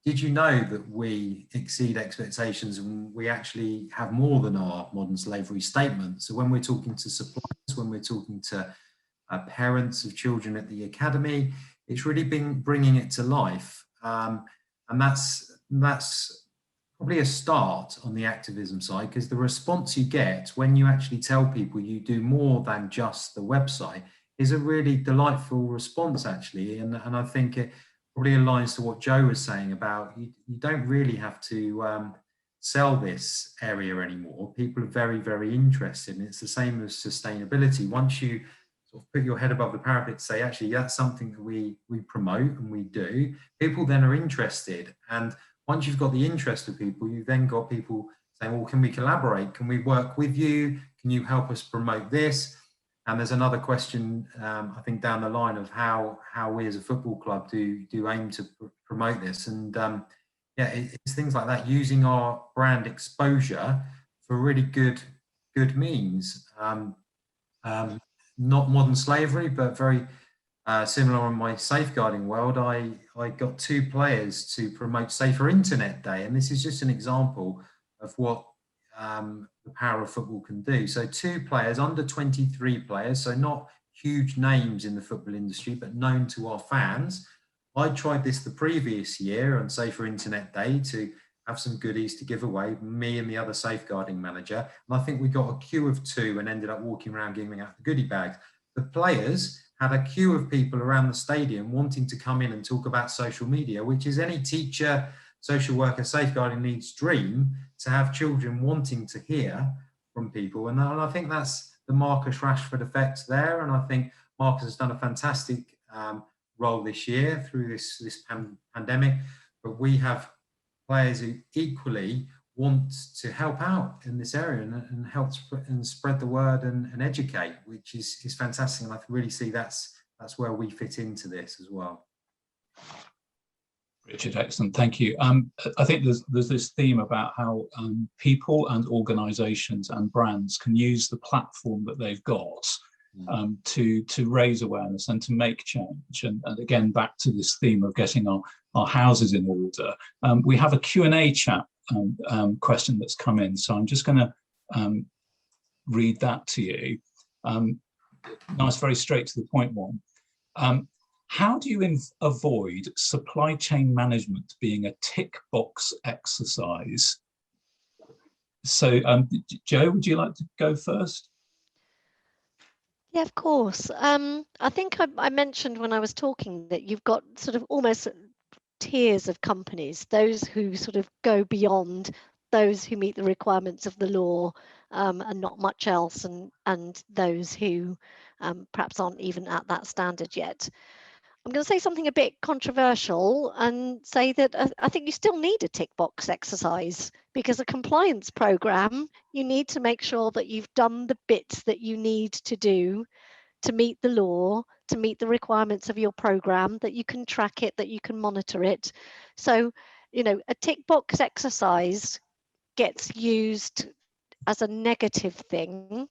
did you know that we exceed expectations and we actually have more than our modern slavery statement? So when we're talking to suppliers, when we're talking to parents of children at the academy, it's really been bringing it to life. And that's probably a start on the activism side, because the response you get when you actually tell people you do more than just the website is a really delightful response, actually. And I think it probably aligns to what Jo was saying about you don't really have to sell this area anymore. People are very interested, and it's the same as sustainability. Once you sort of put your head above the parapet to say, actually, that's something that we promote and we do, people then are interested. And once you've got the interest of people, you've then got people saying, well, can we collaborate? Can we work with you? Can you help us promote this? And there's another question, I think, down the line of how we as a football club do aim to promote this. And yeah, it's things like that, using our brand exposure for really good means. Not modern slavery, but very similar in my safeguarding world. I got 2 players to promote Safer Internet Day, and this is just an example of what the power of football can do. So 2 players, under 23 players, so not huge names in the football industry, but known to our fans, I tried this the previous year on Safer Internet Day to have some goodies to give away, me and the other safeguarding manager. And I think we got a queue of 2 and ended up walking around giving out the goodie bags. The players had a queue of people around the stadium wanting to come in and talk about social media, which is any teacher, social worker, safeguarding lead's dream, to have children wanting to hear from people. And I think that's the Marcus Rashford effect there. And I think Marcus has done a fantastic role this year through this pandemic. But we have players who equally want to help out in this area and help and spread the word and educate, which is fantastic. And I really see that's where we fit into this as well. Richard, excellent, thank you. I think there's this theme about how people and organisations and brands can use the platform that they've got to raise awareness and to make change. And again, back to this theme of getting our houses in order. We have a Q&A chat question that's come in, so I'm just going to read that to you. Nice, very straight to the point one. How do you avoid supply chain management being a tick box exercise? So, Jo, would you like to go first? Yeah, of course. I think I mentioned when I was talking that you've got sort of almost tiers of companies, those who sort of go beyond, those who meet the requirements of the law and not much else, and those who perhaps aren't even at that standard yet. I'm going to say something a bit controversial and say that I think you still need a tick box exercise, because a compliance program, you need to make sure that you've done the bits that you need to do to meet the law, to meet the requirements of your program, that you can track it, that you can monitor it. So, you know, a tick box exercise gets used as a negative thing.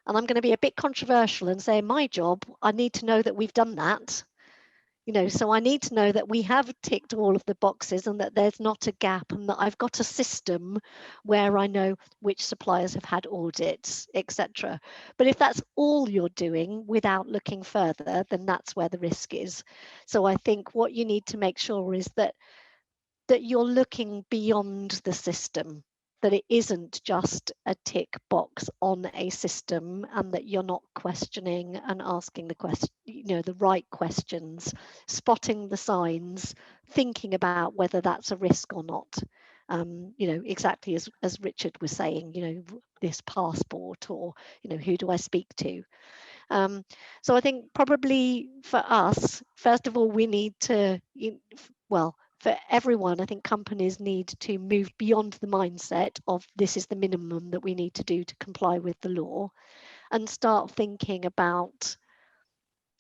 And I'm going to be a bit controversial and say, my job, I need to know that we've done that. You know, so I need to know that we have ticked all of the boxes and that there's not a gap, and that I've got a system where I know which suppliers have had audits, etc. But if that's all you're doing without looking further, then that's where the risk is. So I think what you need to make sure is that you're looking beyond the system, that it isn't just a tick box on a system, and that you're not questioning and asking the right questions, spotting the signs, thinking about whether that's a risk or not. Exactly as Richard was saying, this passport, or, who do I speak to? So I think probably for us, first of all, we need to, for everyone, I think companies need to move beyond the mindset of this is the minimum that we need to do to comply with the law, and start thinking about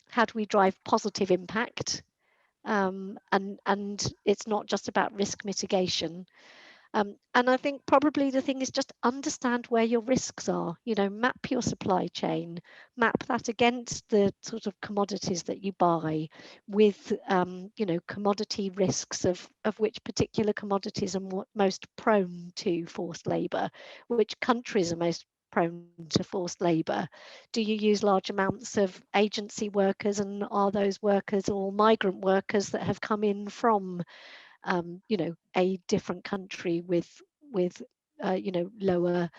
how do we drive positive impact, and it's not just about risk mitigation. And I think probably the thing is just understand where your risks are, map your supply chain, map that against the sort of commodities that you buy, with, commodity risks of which particular commodities are most prone to forced labour, which countries are most prone to forced labour. Do you use large amounts of agency workers, and are those workers all migrant workers that have come in from a different country with lower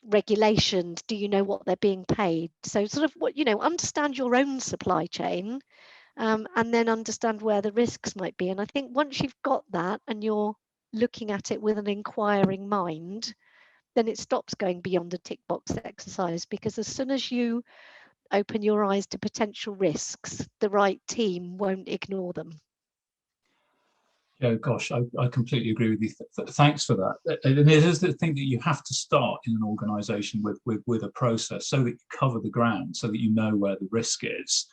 regulations? Do you know what they're being paid? So sort of understand your own supply chain, and then understand where the risks might be. And I think once you've got that and you're looking at it with an inquiring mind, then it stops going beyond a tick box exercise, because as soon as you open your eyes to potential risks, the right team won't ignore them. Yeah, gosh, I completely agree with you. Thanks for that. And it is the thing that you have to start in an organisation with a process, so that you cover the ground, so that you know where the risk is.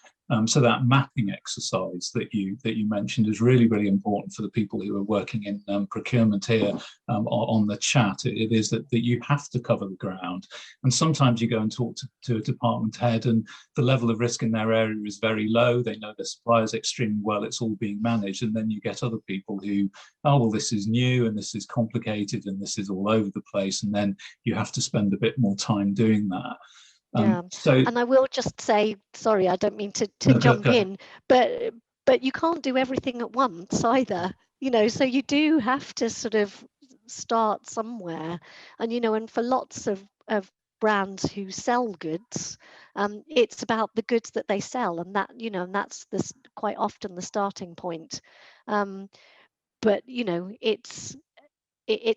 So that mapping exercise that you mentioned is really, really important for the people who are working in procurement here on the chat. It is that you have to cover the ground. And sometimes you go and talk to a department head, and the level of risk in their area is very low. They know their suppliers extremely well. It's all being managed. And then you get other people who, oh, well, this is new and this is complicated and this is all over the place. And then you have to spend a bit more time doing that. And I will just say, sorry, I don't mean to jump in, but but you can't do everything at once either, you know, so you do have to sort of start somewhere. And, you know, and for lots of brands who sell goods, it's about the goods that they sell, and that, you know, and that's this quite often the starting point. But, you know, it's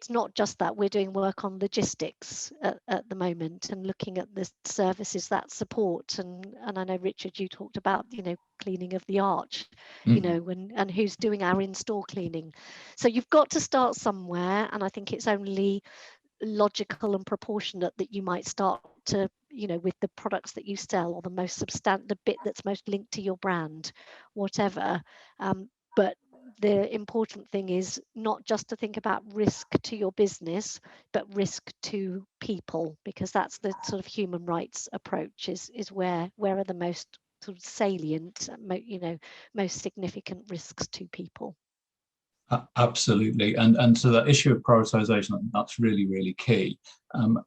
not just that. We're doing work on logistics at the moment and looking at the services that support. And I know, Richard, you talked about, you know, cleaning of the arch, you know, and who's doing our in-store cleaning. So you've got to start somewhere. And I think it's only logical and proportionate that you might start to, you know, with the products that you sell, or the most the bit that's most linked to your brand, whatever. But the important thing is not just to think about risk to your business, but risk to people, because that's the sort of human rights approach, is where are the most sort of salient, you know, most significant risks to people. Absolutely, and so that issue of prioritisation, that's really, really key.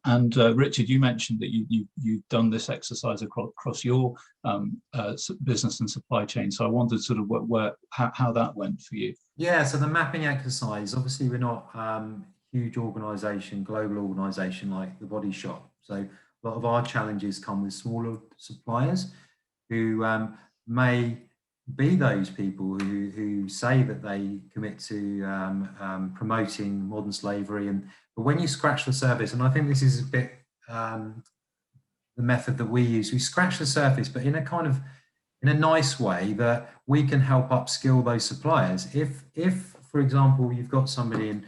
Richard, you mentioned that you've done this exercise across your business and supply chain. So I wondered sort of how that went for you. Yeah, so the mapping exercise, obviously we're not a huge organisation, global organisation like the Body Shop. So a lot of our challenges come with smaller suppliers who may be those people who say that they commit to promoting modern slavery, but when you scratch the surface, and I think this is a bit the method that we use, we scratch the surface, but in a nice way that we can help upskill those suppliers. If for example, you've got somebody and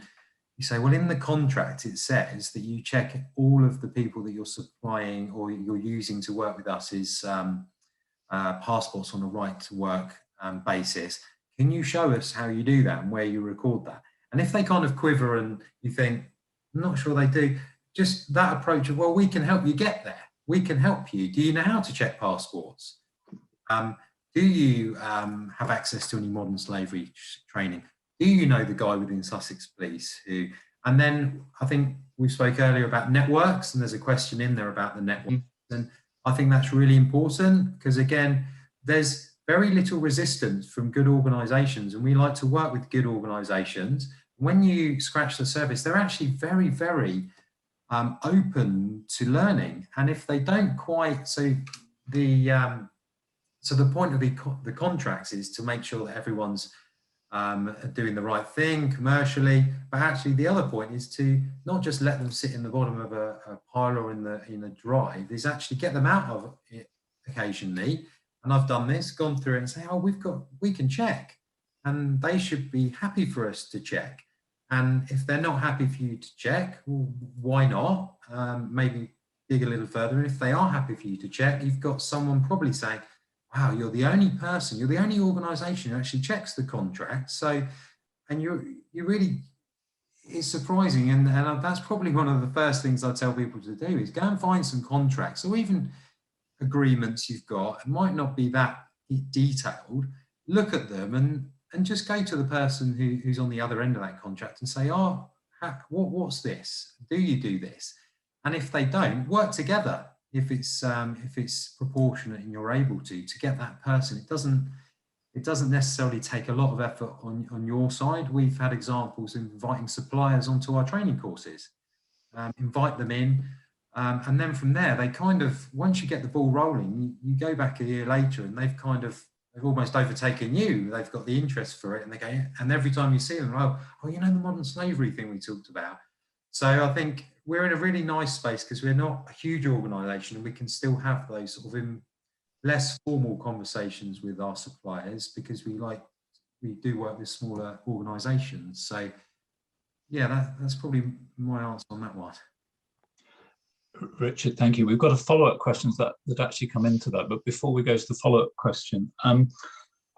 you say, well, in the contract it says that you check all of the people that you're supplying or you're using to work with us is passports on a right to work basis. Can you show us how you do that and where you record that? And if they kind of quiver and you think, I'm not sure they do, just that approach of, well, we can help you get there. We can help you. Do you know how to check passports? Do you have access to any modern slavery training? Do you know the guy within Sussex Police who, and then I think we spoke earlier about networks, and there's a question in there about the networks. And I think that's really important because, again, there's very little resistance from good organisations, and we like to work with good organisations. When you scratch the surface, they're actually very, very open to learning. And if they don't quite, so the point of the contracts is to make sure that everyone's doing the right thing commercially, but actually the other point is to not just let them sit in the bottom of a pile or in a drive, is actually get them out of it occasionally. And I've done this, gone through it and say, oh, we can check, and they should be happy for us to check. And if they're not happy for you to check, well, why not? Maybe dig a little further. And if they are happy for you to check, you've got someone probably saying, wow, you're the only person, you're the only organisation who actually checks the contract. So, and you really, it's surprising. And that's probably one of the first things I tell people to do is go and find some contracts or even agreements you've got. It might not be that detailed. Look at them and just go to the person who's on the other end of that contract and say, oh, what's this? Do you do this? And if they don't, work together. If it's proportionate and you're able to get that person, it doesn't necessarily take a lot of effort on your side. We've had examples of inviting suppliers onto our training courses, invite them in, and then from there they kind of, once you get the ball rolling, you go back a year later and they've almost overtaken you. They've got the interest for it, and they go, and every time you see them, oh, you know, the modern slavery thing we talked about. So I think we're in a really nice space because we're not a huge organisation, and we can still have those sort of less formal conversations with our suppliers because we do work with smaller organisations. So yeah, that's probably my answer on that one. Richard, thank you. We've got a follow-up questions that actually come into that, but before we go to the follow-up question,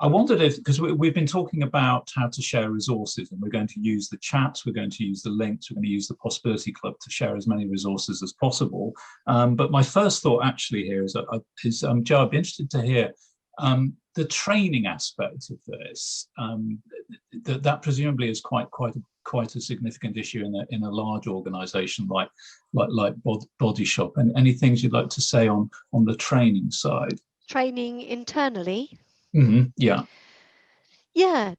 I wondered if, because we've been talking about how to share resources, and we're going to use the chats, we're going to use the links, we're going to use the Possibility Club to share as many resources as possible. But my first thought actually here is Joe, I'd be interested to hear the training aspect of this. That presumably is quite a significant issue in a large organisation like Body Shop. And any things you'd like to say on the training side? Training internally? Mm-hmm, yeah. Yeah,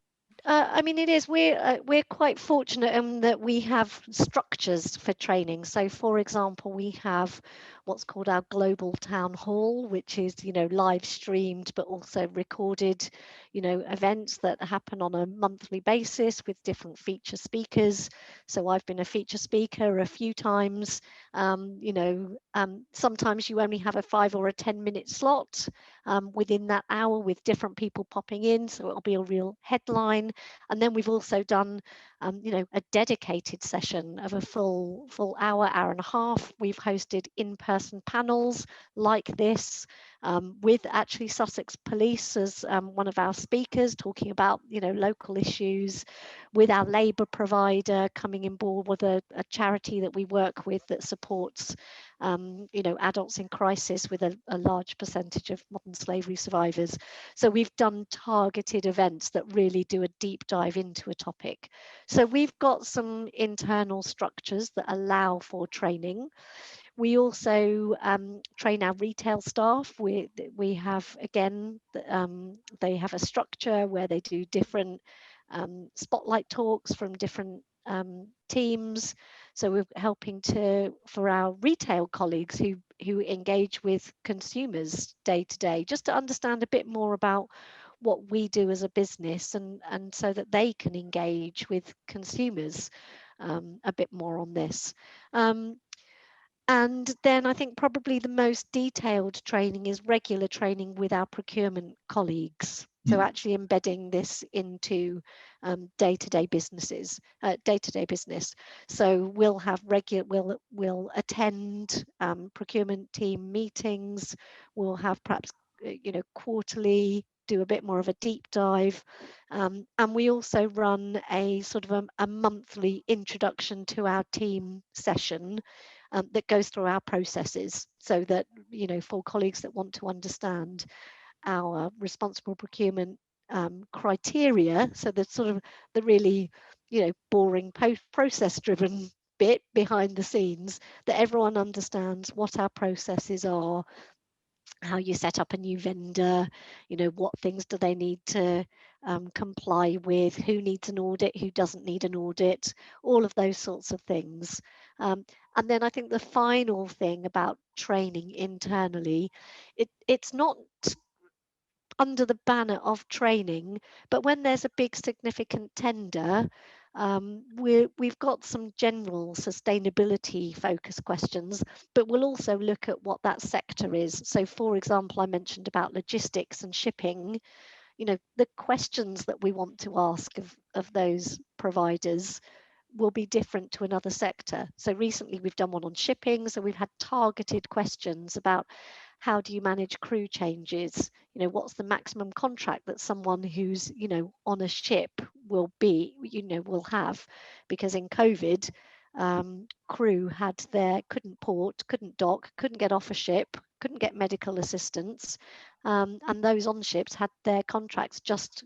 I mean, it is. We're quite fortunate in that we have structures for training. So, for example, we have what's called our global town hall, which is, live streamed but also recorded, events that happen on a monthly basis with different feature speakers. So I've been a feature speaker a few times. Sometimes you only have a 5 or a 10-minute slot within that hour with different people popping in, so it'll be a real headline. And then we've also done a dedicated session of a full hour and a half. We've hosted in-person panels like this with actually Sussex Police as one of our speakers, talking about local issues, with our labour provider coming in board with a charity that we work with that supports adults in crisis, with a large percentage of modern slavery survivors. So we've done targeted events that really do a deep dive into a topic. So we've got some internal structures that allow for training. We also train our retail staff. We have, again, they have a structure where they do different spotlight talks from different teams. So we're helping for our retail colleagues who engage with consumers day to day, just to understand a bit more about what we do as a business, and so that they can engage with consumers a bit more on this. And then I think probably the most detailed training is regular training with our procurement colleagues. So actually embedding this into day-to-day business. So we'll have we'll attend procurement team meetings. We'll have perhaps quarterly, do a bit more of a deep dive, and we also run a sort of a monthly introduction to our team session that goes through our processes, so that for colleagues that want to understand our responsible procurement criteria, so the sort of the really boring process driven bit behind the scenes, that everyone understands what our processes are, how you set up a new vendor, what things do they need to comply with, who needs an audit, who doesn't need an audit, all of those sorts of things. And then I think the final thing about training internally, it's not under the banner of training, but when there's a big significant tender, we've got some general sustainability focused questions, but we'll also look at what that sector is. So for example, I mentioned about logistics and shipping. The questions that we want to ask of those providers will be different to another sector. So recently we've done one on shipping. So we've had targeted questions about how do you manage crew changes? What's the maximum contract that someone who's, on a ship will have? Because in COVID, crew couldn't port, couldn't dock, couldn't get off a ship, couldn't get medical assistance. And those on ships had their contracts just,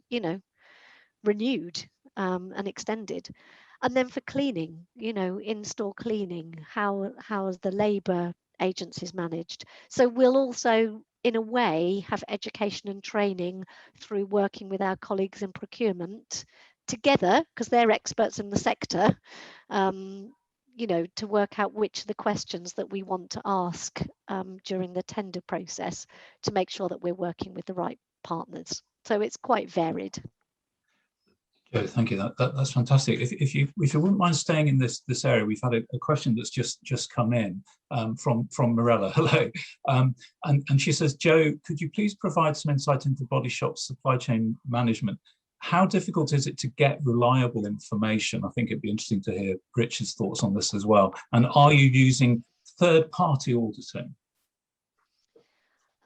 renewed and extended. And then for cleaning, in-store cleaning, how is the labour agencies managed? So we'll also, in a way, have education and training through working with our colleagues in procurement together, because they're experts in the sector, to work out which are the questions that we want to ask during the tender process, to make sure that we're working with the right partners. So it's quite varied. Jo, thank you. That's fantastic. If you wouldn't mind staying in this area, we've had a question that's just come in from Morella. Hello, and she says, Jo, could you please provide some insight into Body Shop's supply chain management? How difficult is it to get reliable information? I think it'd be interesting to hear Richard's thoughts on this as well. And are you using third-party auditing?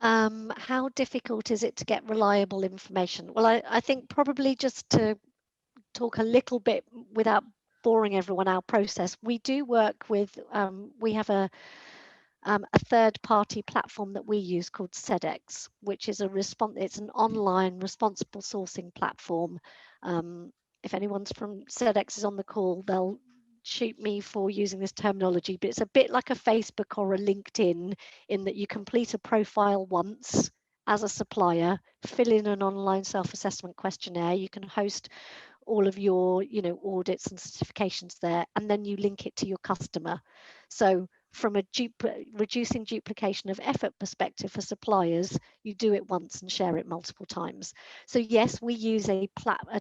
How difficult is it to get reliable information? Well, I think probably just to talk a little bit without boring everyone, our process. We do work with, we have a third-party platform that we use called SEDEX, which is it's an online responsible sourcing platform. If anyone's from SEDEX is on the call, they'll shoot me for using this terminology, but it's a bit like a Facebook or a LinkedIn, in that you complete a profile once as a supplier, fill in an online self-assessment questionnaire. You can host all of your, audits and certifications there, and then you link it to your customer. So from a reducing duplication of effort perspective for suppliers, you do it once and share it multiple times. So yes, we use a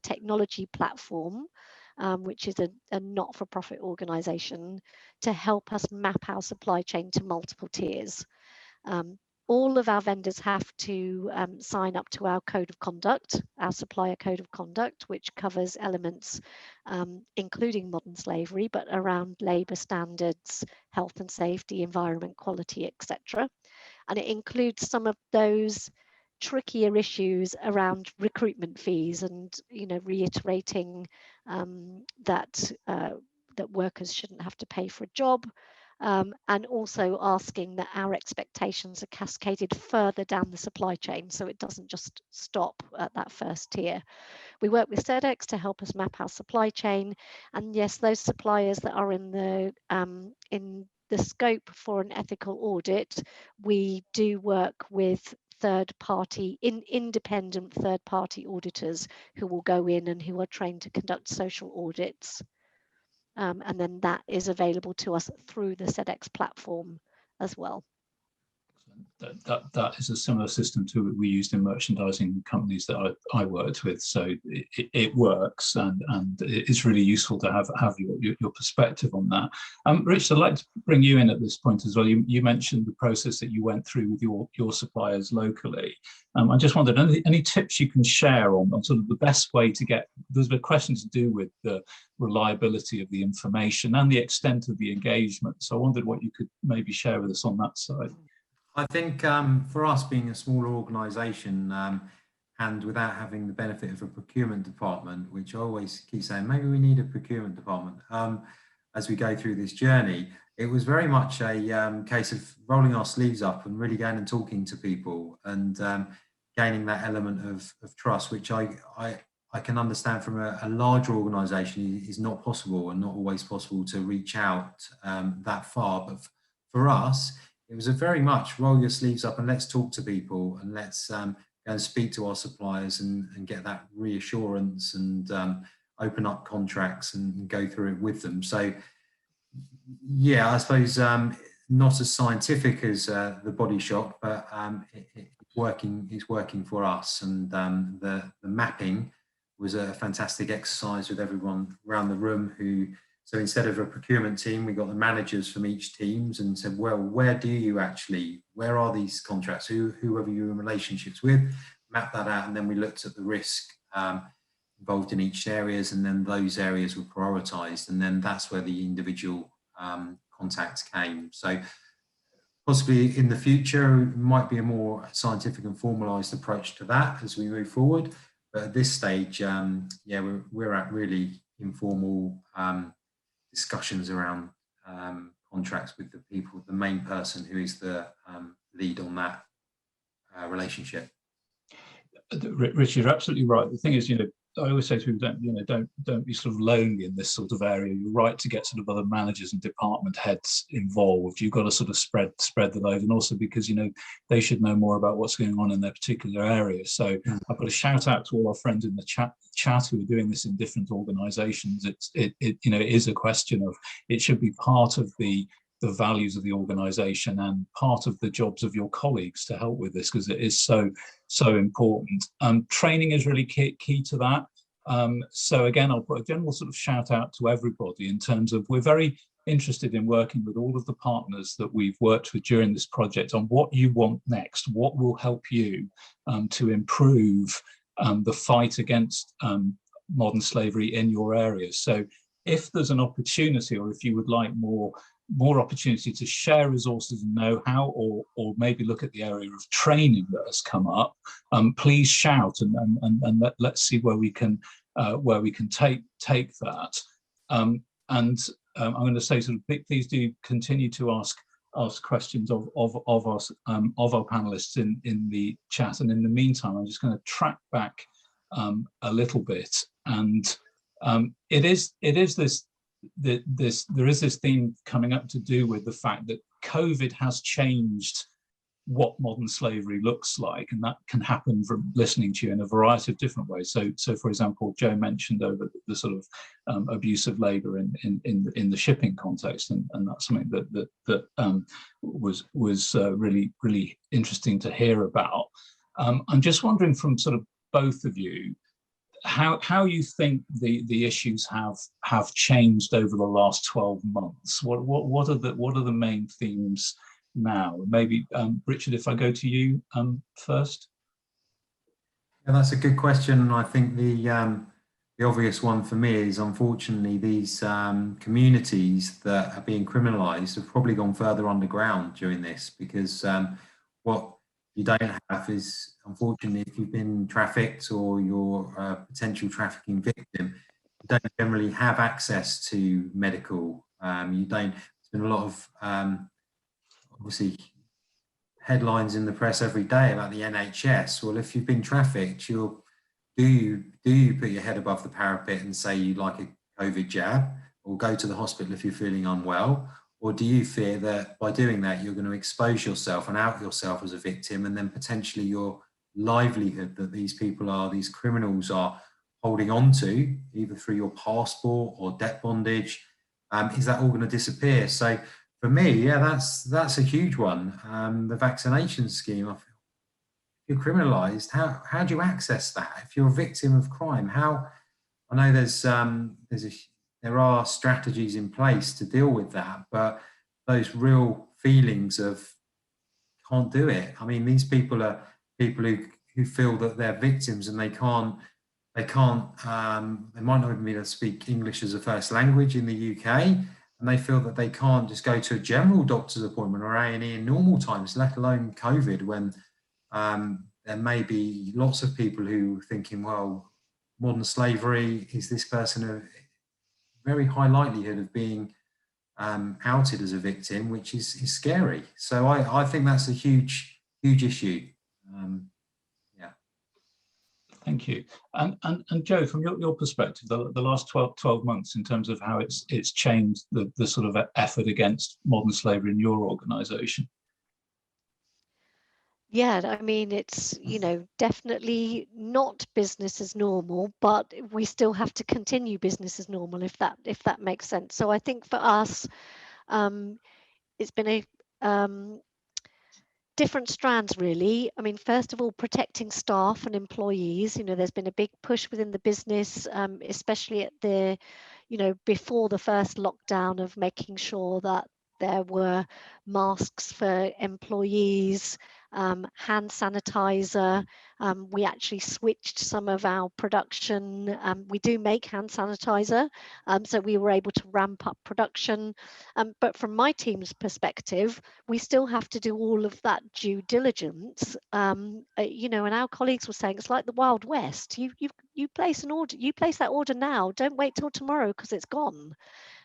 technology platform, which is a not-for-profit organisation, to help us map our supply chain to multiple tiers. All of our vendors have to sign up to our code of conduct, our supplier code of conduct, which covers elements including modern slavery, but around labour standards, health and safety, environment, quality, etc. And it includes some of those trickier issues around recruitment fees and, reiterating that workers shouldn't have to pay for a job. And also asking that our expectations are cascaded further down the supply chain, so it doesn't just stop at that first tier. We work with SEDEX to help us map our supply chain, and yes, those suppliers that are in the scope for an ethical audit, we do work with independent third-party auditors who will go in and who are trained to conduct social audits. And then that is available to us through the SEDEX platform as well. That is a similar system to what we used in merchandising companies that I worked with. So it works, and it's really useful to have your perspective on that. Rich, I'd like to bring you in at this point as well. You mentioned the process that you went through with your suppliers locally. I just wondered, any tips you can share on sort of the best way to get, there's a question to do with the reliability of the information and the extent of the engagement. So I wondered what you could maybe share with us on that side. I think for us, being a smaller organisation and without having the benefit of a procurement department, which I always keep saying, maybe we need a procurement department as we go through this journey, it was very much a case of rolling our sleeves up and really going and talking to people and gaining that element of trust, which I can understand from a larger organisation is not possible and not always possible to reach out that far. But for us, it was a very much roll your sleeves up and let's talk to people and let's go and speak to our suppliers and get that reassurance and open up contracts and go through it with them. So, yeah, I suppose not as scientific as the body shop, but it's working for us. And the mapping was a fantastic exercise with everyone around the room so instead of a procurement team, we got the managers from each teams and said, well, where are these contracts? Who are you in relationships with? Map that out. And then we looked at the risk involved in each areas, and then those areas were prioritized. And then that's where the individual contacts came. So possibly in the future, it might be a more scientific and formalized approach to that as we move forward. But at this stage, we're at really informal discussions around contracts with the main person who is the lead on that relationship. Richard, you're absolutely right. The thing is, I always say to people, don't be sort of lonely in this sort of area. You're right to get sort of other managers and department heads involved. You've got to sort of spread the load, and also because they should know more about what's going on in their particular area. So I've got a shout out to all our friends in the chat who are doing this in different organisations. It is a question of, it should be part of the values of the organisation and part of the jobs of your colleagues to help with this, because it is so important. Training is really key to that. So again, I'll put a general sort of shout out to everybody in terms of, we're very interested in working with all of the partners that we've worked with during this project on what you want next, what will help you to improve the fight against modern slavery in your areas. So if there's an opportunity, or if you would like more opportunity to share resources and know-how, or maybe look at the area of training that has come up, please shout and let's see where we can take that. And I'm going to say, sort of, please do continue to ask questions of us, of our panelists in the chat. And in the meantime, I'm just going to track back a little bit, and there is this theme coming up to do with the fact that COVID has changed what modern slavery looks like, and that can happen from listening to you in a variety of different ways. So for example, Joe mentioned over the sort of abuse of labour in the shipping context, and that's something that was really interesting to hear about. I'm just wondering from sort of both of you, how you think the issues have changed over the last 12 months. What are the main themes now? Maybe Richard, if I go to you first. Yeah, that's a good question, and I think the obvious one for me is, unfortunately, these communities that are being criminalised have probably gone further underground during this, because what you don't have is, unfortunately, if you've been trafficked or you're a potential trafficking victim, you don't generally have access to medical. You don't. There's been a lot of obviously headlines in the press every day about the NHS. Well, if you've been trafficked, do you put your head above the parapet and say you'd like a COVID jab, or go to the hospital if you're feeling unwell? Or do you fear that by doing that, you're going to expose yourself and out yourself as a victim, and then potentially your livelihood that these criminals are holding on to, either through your passport or debt bondage, is that all going to disappear? So for me, yeah, that's a huge one. The vaccination scheme, if you're criminalised, how do you access that? If you're a victim of crime, how? I know there are strategies in place to deal with that, but those real feelings of can't do it. I mean, these people are people who feel that they're victims, and they might not even be able to speak English as a first language in the UK, and they feel that they can't just go to a general doctor's appointment or A&E in normal times, let alone COVID, when there may be lots of people who are thinking, well, modern slavery, is this person a very high likelihood of being outed as a victim, which is scary. So I think that's a huge issue. Yeah. Thank you. And Joe, from your perspective, the last 12 months, in terms of how it's changed the sort of effort against modern slavery in your organisation. Yeah, I mean, it's, definitely not business as normal, but we still have to continue business as normal, if that makes sense. So I think for us, it's been a different strands, really. I mean, first of all, protecting staff and employees. There's been a big push within the business, especially at before the first lockdown, of making sure that there were masks for employees, hand sanitizer. We actually switched some of our production. We do make hand sanitizer, so we were able to ramp up production. But from my team's perspective, we still have to do all of that due diligence. And our colleagues were saying it's like the Wild West. You place an order, you place that order now. Don't wait till tomorrow because it's gone.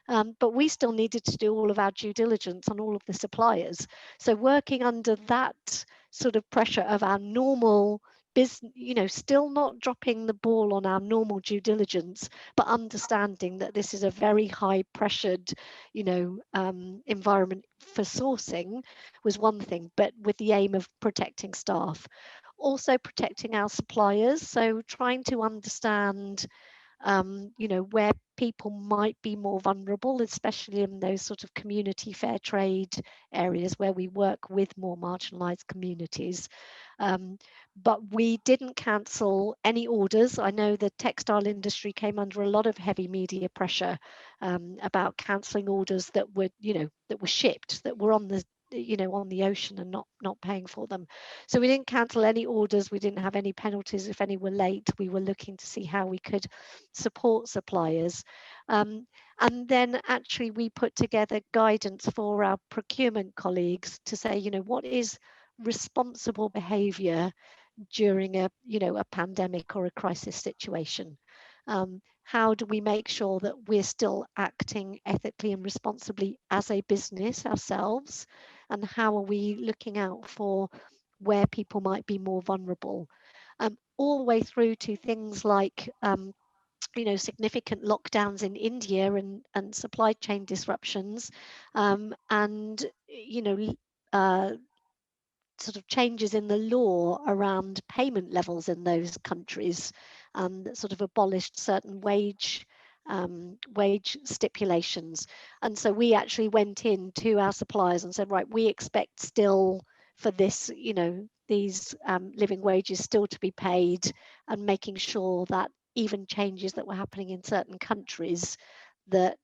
But we still needed to do all of our due diligence on all of the suppliers. So working under that sort of pressure of our normal business, still not dropping the ball on our normal due diligence, but understanding that this is a very high pressured, environment for sourcing, was one thing, but with the aim of protecting staff. Also protecting our suppliers, so trying to understand where people might be more vulnerable, especially in those sort of community fair trade areas where we work with more marginalised communities. But we didn't cancel any orders. I know the textile industry came under a lot of heavy media pressure about cancelling orders that were shipped, that were on the ocean, and not paying for them. So we didn't cancel any orders. We didn't have any penalties if any were late. We were looking to see how we could support suppliers. And then actually we put together guidance for our procurement colleagues to say, what is responsible behaviour during a pandemic or a crisis situation. How do we make sure that we're still acting ethically and responsibly as a business ourselves? And how are we looking out for where people might be more vulnerable? All the way through to things like significant lockdowns in India and supply chain disruptions, and sort of changes in the law around payment levels in those countries, that sort of abolished certain wage stipulations. And so we actually went in to our suppliers and said, right, we expect still for this, you know, these living wages still to be paid, and making sure that even changes that were happening in certain countries, that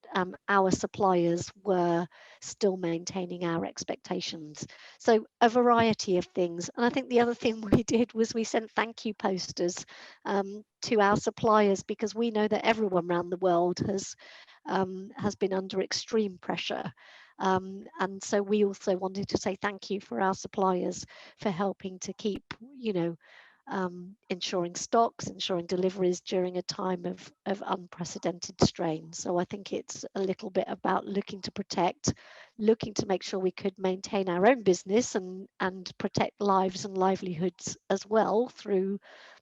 our suppliers were still maintaining our expectations. So a variety of things. And I think the other thing we did was we sent thank you posters to our suppliers, because we know that everyone around the world has been under extreme pressure. And so we also wanted to say thank you for our suppliers for helping to keep, you know, ensuring stocks, ensuring deliveries during a time of unprecedented strain. So I think it's a little bit about looking to protect, looking to make sure we could maintain our own business and protect lives and livelihoods as well through,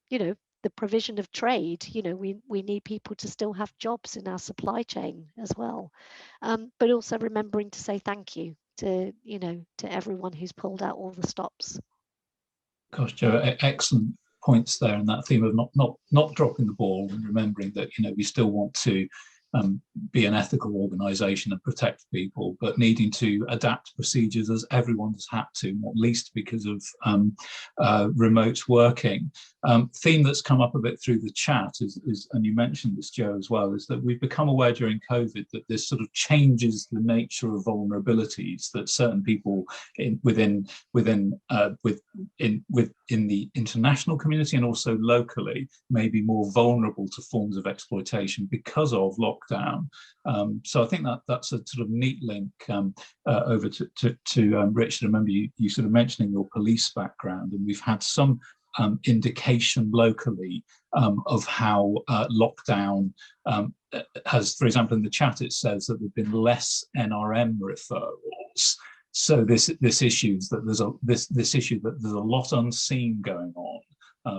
you know, the provision of trade. You know, we need people to still have jobs in our supply chain as well, but also remembering to say thank you to, you know, to everyone who's pulled out all the stops. Gosh, Joe, excellent points there, and that theme of not dropping the ball, and remembering that, you know, we still want to be an ethical organisation and protect people, but needing to adapt procedures as everyone has had to, not least because of remote working. Theme that's come up a bit through the chat is, and you mentioned this, Joe, as well, is that we've become aware during COVID that this sort of changes the nature of vulnerabilities that certain people within the international community and also locally may be more vulnerable to forms of exploitation because of lockdown. So I think that's a sort of neat link over to Richard. I remember you sort of mentioning your police background, and we've had some indication locally of how lockdown has, for example, in the chat it says that there've been less NRM referrals. So this issue that there's issue that there's a lot unseen going on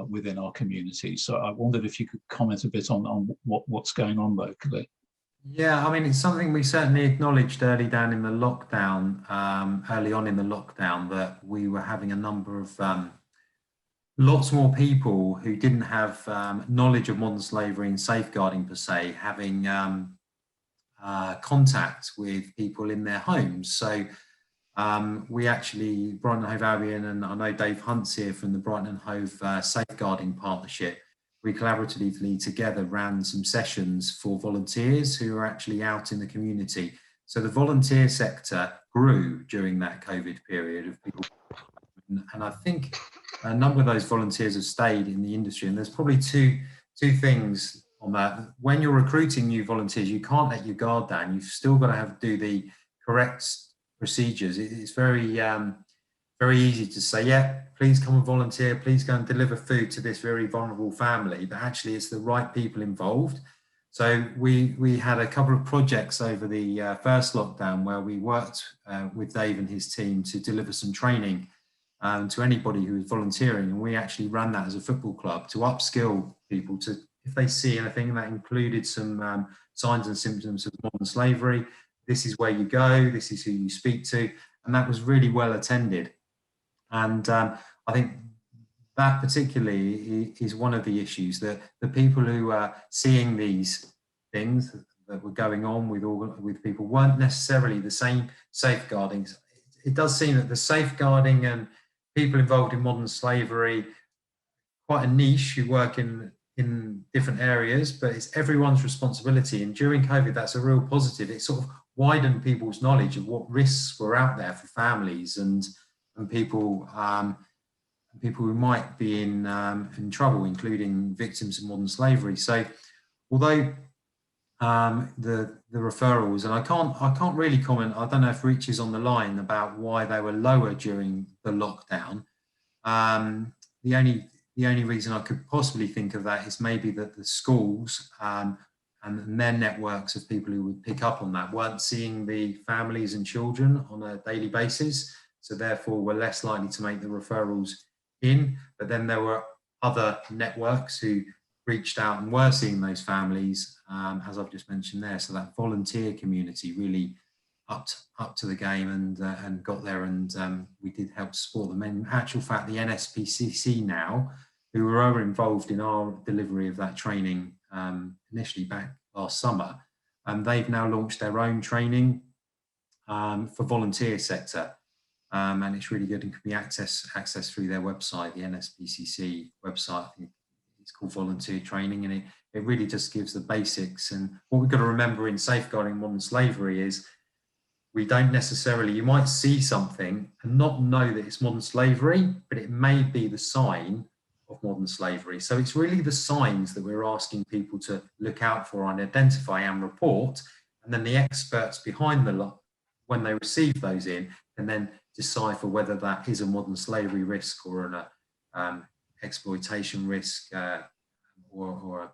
within our community. So I wondered if you could comment a bit on what's going on locally. Yeah, I mean, it's something we certainly acknowledged early on in the lockdown, that we were having a number of lots more people who didn't have knowledge of modern slavery and safeguarding per se, having contact with people in their homes. So we actually, Brighton and Hove Albion, and I know Dave Hunt's here from the Brighton and Hove Safeguarding Partnership, we collaboratively together ran some sessions for volunteers who are actually out in the community. So the volunteer sector grew during that COVID period of people, and I think a number of those volunteers have stayed in the industry. And there's probably two things on that. When you're recruiting new volunteers, you can't let your guard down. You've still got to do the correct procedures. It's very easy to say, yeah, please come and volunteer, please go and deliver food to this very vulnerable family, but actually it's the right people involved. So we had a couple of projects over the first lockdown where we worked with Dave and his team to deliver some training to anybody who was volunteering, and we actually ran that as a football club to upskill people to, if they see anything that included some signs and symptoms of modern slavery, this is where you go, this is who you speak to, and that was really well attended. And I think that particularly is one of the issues, that the people who are seeing these things that were going on with people weren't necessarily the same safeguarding. It does seem that the safeguarding and people involved in modern slavery, quite a niche who work in different areas, but it's everyone's responsibility. And during COVID, that's a real positive. It sort of widened people's knowledge of what risks were out there for families and people who might be in trouble, including victims of modern slavery. So although the referrals, and I can't really comment, I don't know if Rich is on the line, about why they were lower during the lockdown. The only reason I could possibly think of that is maybe that the schools and their networks of people who would pick up on that weren't seeing the families and children on a daily basis, so therefore were less likely to make the referrals in. But then there were other networks who reached out and were seeing those families, as I've just mentioned there. So that volunteer community really up to the game and got there, and we did help support them. In actual fact, the NSPCC now, who were involved in our delivery of that training initially back last summer, they've now launched their own training for volunteer sector, and it's really good and can be accessed through their website, the NSPCC website. I think it's called Volunteer Training, and it really just gives the basics. And what we've got to remember in safeguarding modern slavery is we don't necessarily, you might see something and not know that it's modern slavery, but it may be the sign of modern slavery. So it's really the signs that we're asking people to look out for and identify and report, and then the experts behind the lot, when they receive those in, and then decipher whether that is a modern slavery risk or an exploitation risk or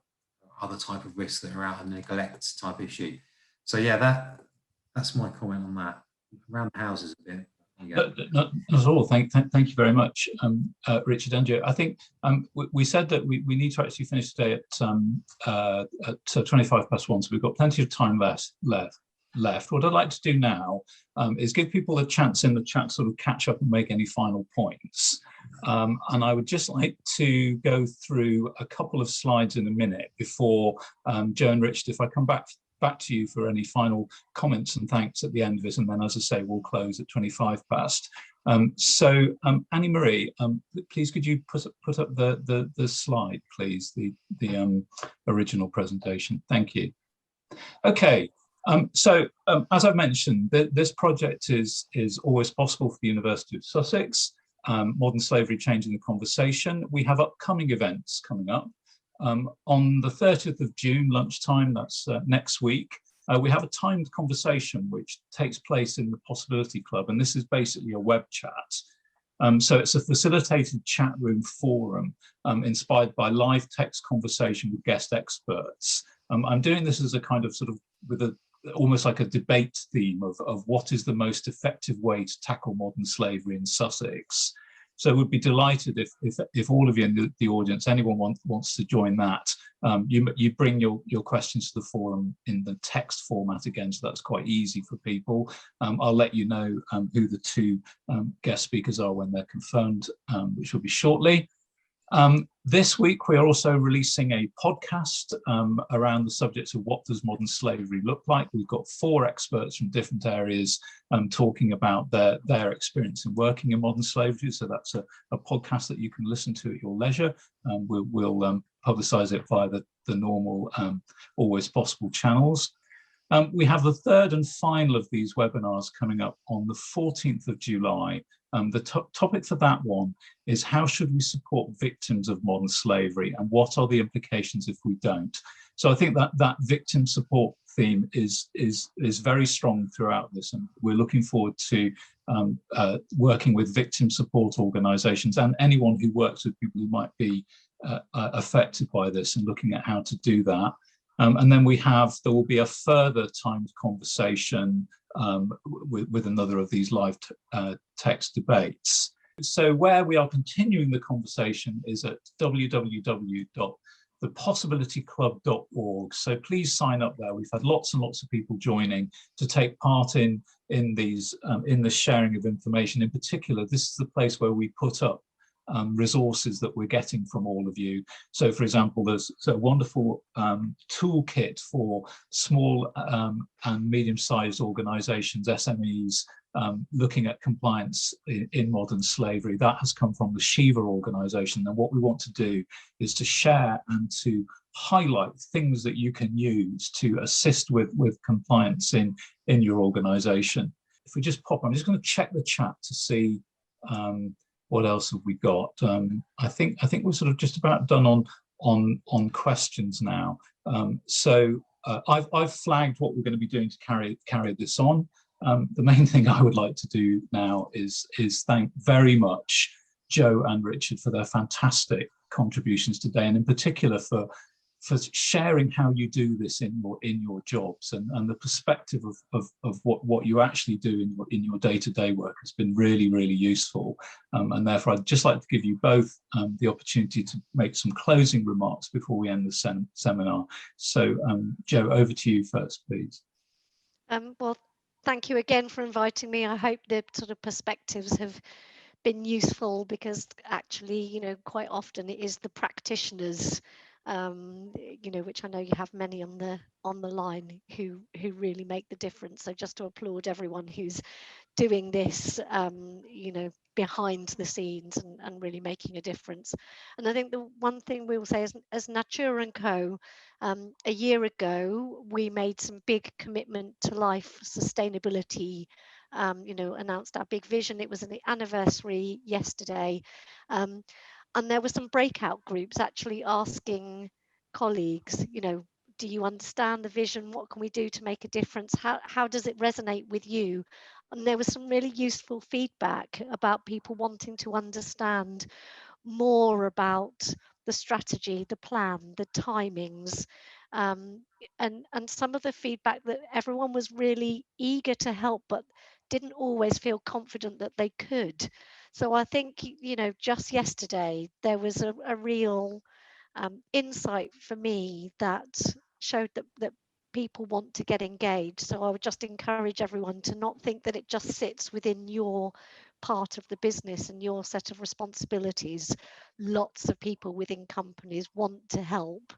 other type of risks that are out of neglect type issue. So yeah, that's my comment on that. Around the houses a bit. Not at all. Thank you very much, Richard and Joe. I think we said that we need to actually finish today at 1:25, so we've got plenty of time left. What I'd like to do now is give people a chance in the chat to sort of catch up and make any final points. And I would just like to go through a couple of slides in a minute before Joe and Richard, if I come back to you for any final comments and thanks at the end of it, and then, as I say, we'll close at 1:25. So Annie Marie, please could you put up the slide, please, the original presentation. Thank you. Okay. So as I've mentioned, this project is always possible for the University of Sussex. Modern Slavery Changing the Conversation. We have upcoming events coming up. On the 30th of June, lunchtime, that's next week, we have a timed conversation which takes place in the Possibility Club, and this is basically a web chat. So it's a facilitated chat room forum inspired by live text conversation with guest experts. I'm doing this as a kind of sort of with almost like a debate theme of what is the most effective way to tackle modern slavery in Sussex. So we'd be delighted if all of you in the audience, anyone wants to join that, you bring your questions to the forum in the text format again, so that's quite easy for people. I'll let you know who the two guest speakers are when they're confirmed, which will be shortly. This week, we are also releasing a podcast around the subject of what does modern slavery look like. We've got 4 experts from different areas talking about their experience in working in modern slavery. So that's a podcast that you can listen to at your leisure. We'll publicise it via the normal Always Possible channels. We have the third and final of these webinars coming up on the 14th of July. The topic for that one is how should we support victims of modern slavery and what are the implications if we don't? So I think that victim support theme is very strong throughout this, and we're looking forward to working with victim support organisations and anyone who works with people who might be affected by this and looking at how to do that. And then there will be a further timed conversation with another of these live text debates. So where we are continuing the conversation is at www.thepossibilityclub.org. So please sign up there. We've had lots and lots of people joining to take part in these in the sharing of information. In particular, this is the place where we put up resources that we're getting from all of you. So for example, there's a wonderful toolkit for small and medium-sized organizations, SMEs, looking at compliance in modern slavery. That has come from the Shiva organization, and what we want to do is to share and to highlight things that you can use to assist with compliance in your organization. If we just pop, I'm just going to check the chat to see what else have we got? I think we're sort of just about done on questions now. So I've flagged what we're going to be doing to carry this on. The main thing I would like to do now is thank very much Joe and Richard for their fantastic contributions today, and in particular for sharing how you do this in your jobs, and the perspective of what you actually do in your day-to-day work has been really, really useful. And therefore, I'd just like to give you both the opportunity to make some closing remarks before we end the seminar. So, Joe, over to you first, please. Well, thank you again for inviting me. I hope the sort of perspectives have been useful, because actually, you know, quite often it is the practitioners, you know, which I know you have many on the line, who really make the difference. So just to applaud everyone who's doing this, you know, behind the scenes, and really making a difference. And I think the one thing we will say is, as Nature & Co, a year ago, we made some big commitment to life sustainability, you know, announced our big vision. It was an anniversary yesterday. And there were some breakout groups actually asking colleagues, you know, do you understand the vision? What can we do to make a difference? How does it resonate with you? And there was some really useful feedback about people wanting to understand more about the strategy, the plan, the timings, and some of the feedback that everyone was really eager to help, but didn't always feel confident that they could. So I think, you know, just yesterday there was a real insight for me that showed that people want to get engaged. So I would just encourage everyone to not think that it just sits within your part of the business and your set of responsibilities. Lots of people within companies want to help.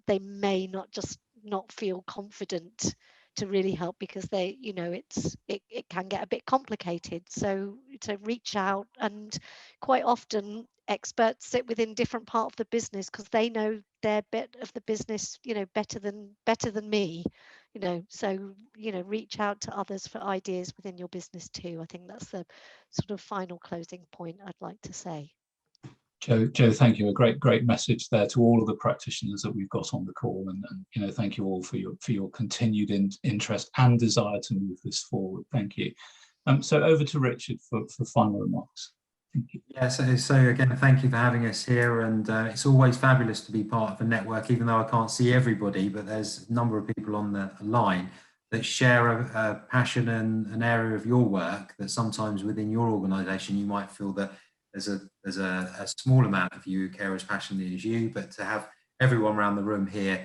They may not feel confident to really help, because they, you know, it can get a bit complicated. So to reach out, and quite often experts sit within different part of the business, because they know their bit of the business, you know, better than me, you know. So, you know, reach out to others for ideas within your business too. I think that's the sort of final closing point I'd like to say. Jo, thank you. A great message there to all of the practitioners that we've got on the call, and you know, thank you all for your continued interest and desire to move this forward. Thank you. So over to Richard for final remarks. Thank you. Yeah, so again, thank you for having us here, and it's always fabulous to be part of a network, even though I can't see everybody, but there's a number of people on the line that share a passion and an area of your work that sometimes within your organisation you might feel that there's a small amount of you who care as passionately as you, but to have everyone around the room here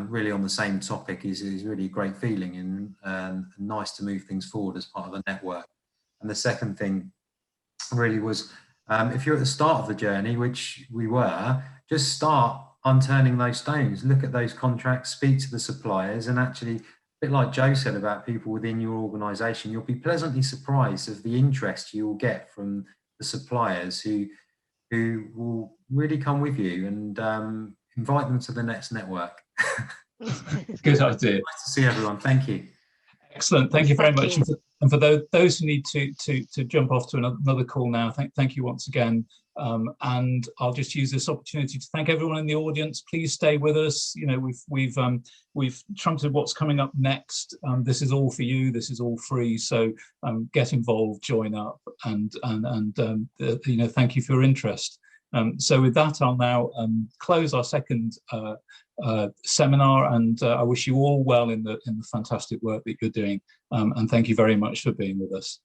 really on the same topic is really a great feeling, and nice to move things forward as part of a network. And the second thing really was, if you're at the start of the journey, which we were, just start unturning those stones, look at those contracts, speak to the suppliers, and actually, a bit like Jo said about people within your organisation, you'll be pleasantly surprised of the interest you will get from the suppliers who will really come with you, and invite them to the next network. Good idea. Nice to see everyone. Thank you. Excellent. Thank you very much. And for those who need to jump off to another call now, thank you once again. And I'll just use this opportunity to thank everyone in the audience. Please stay with us. You know, we've trumpeted what's coming up next. This is all for you. This is all free. So get involved, join up, and you know, thank you for your interest. So with that, I'll now close our second seminar, and I wish you all well in the fantastic work that you're doing. And thank you very much for being with us.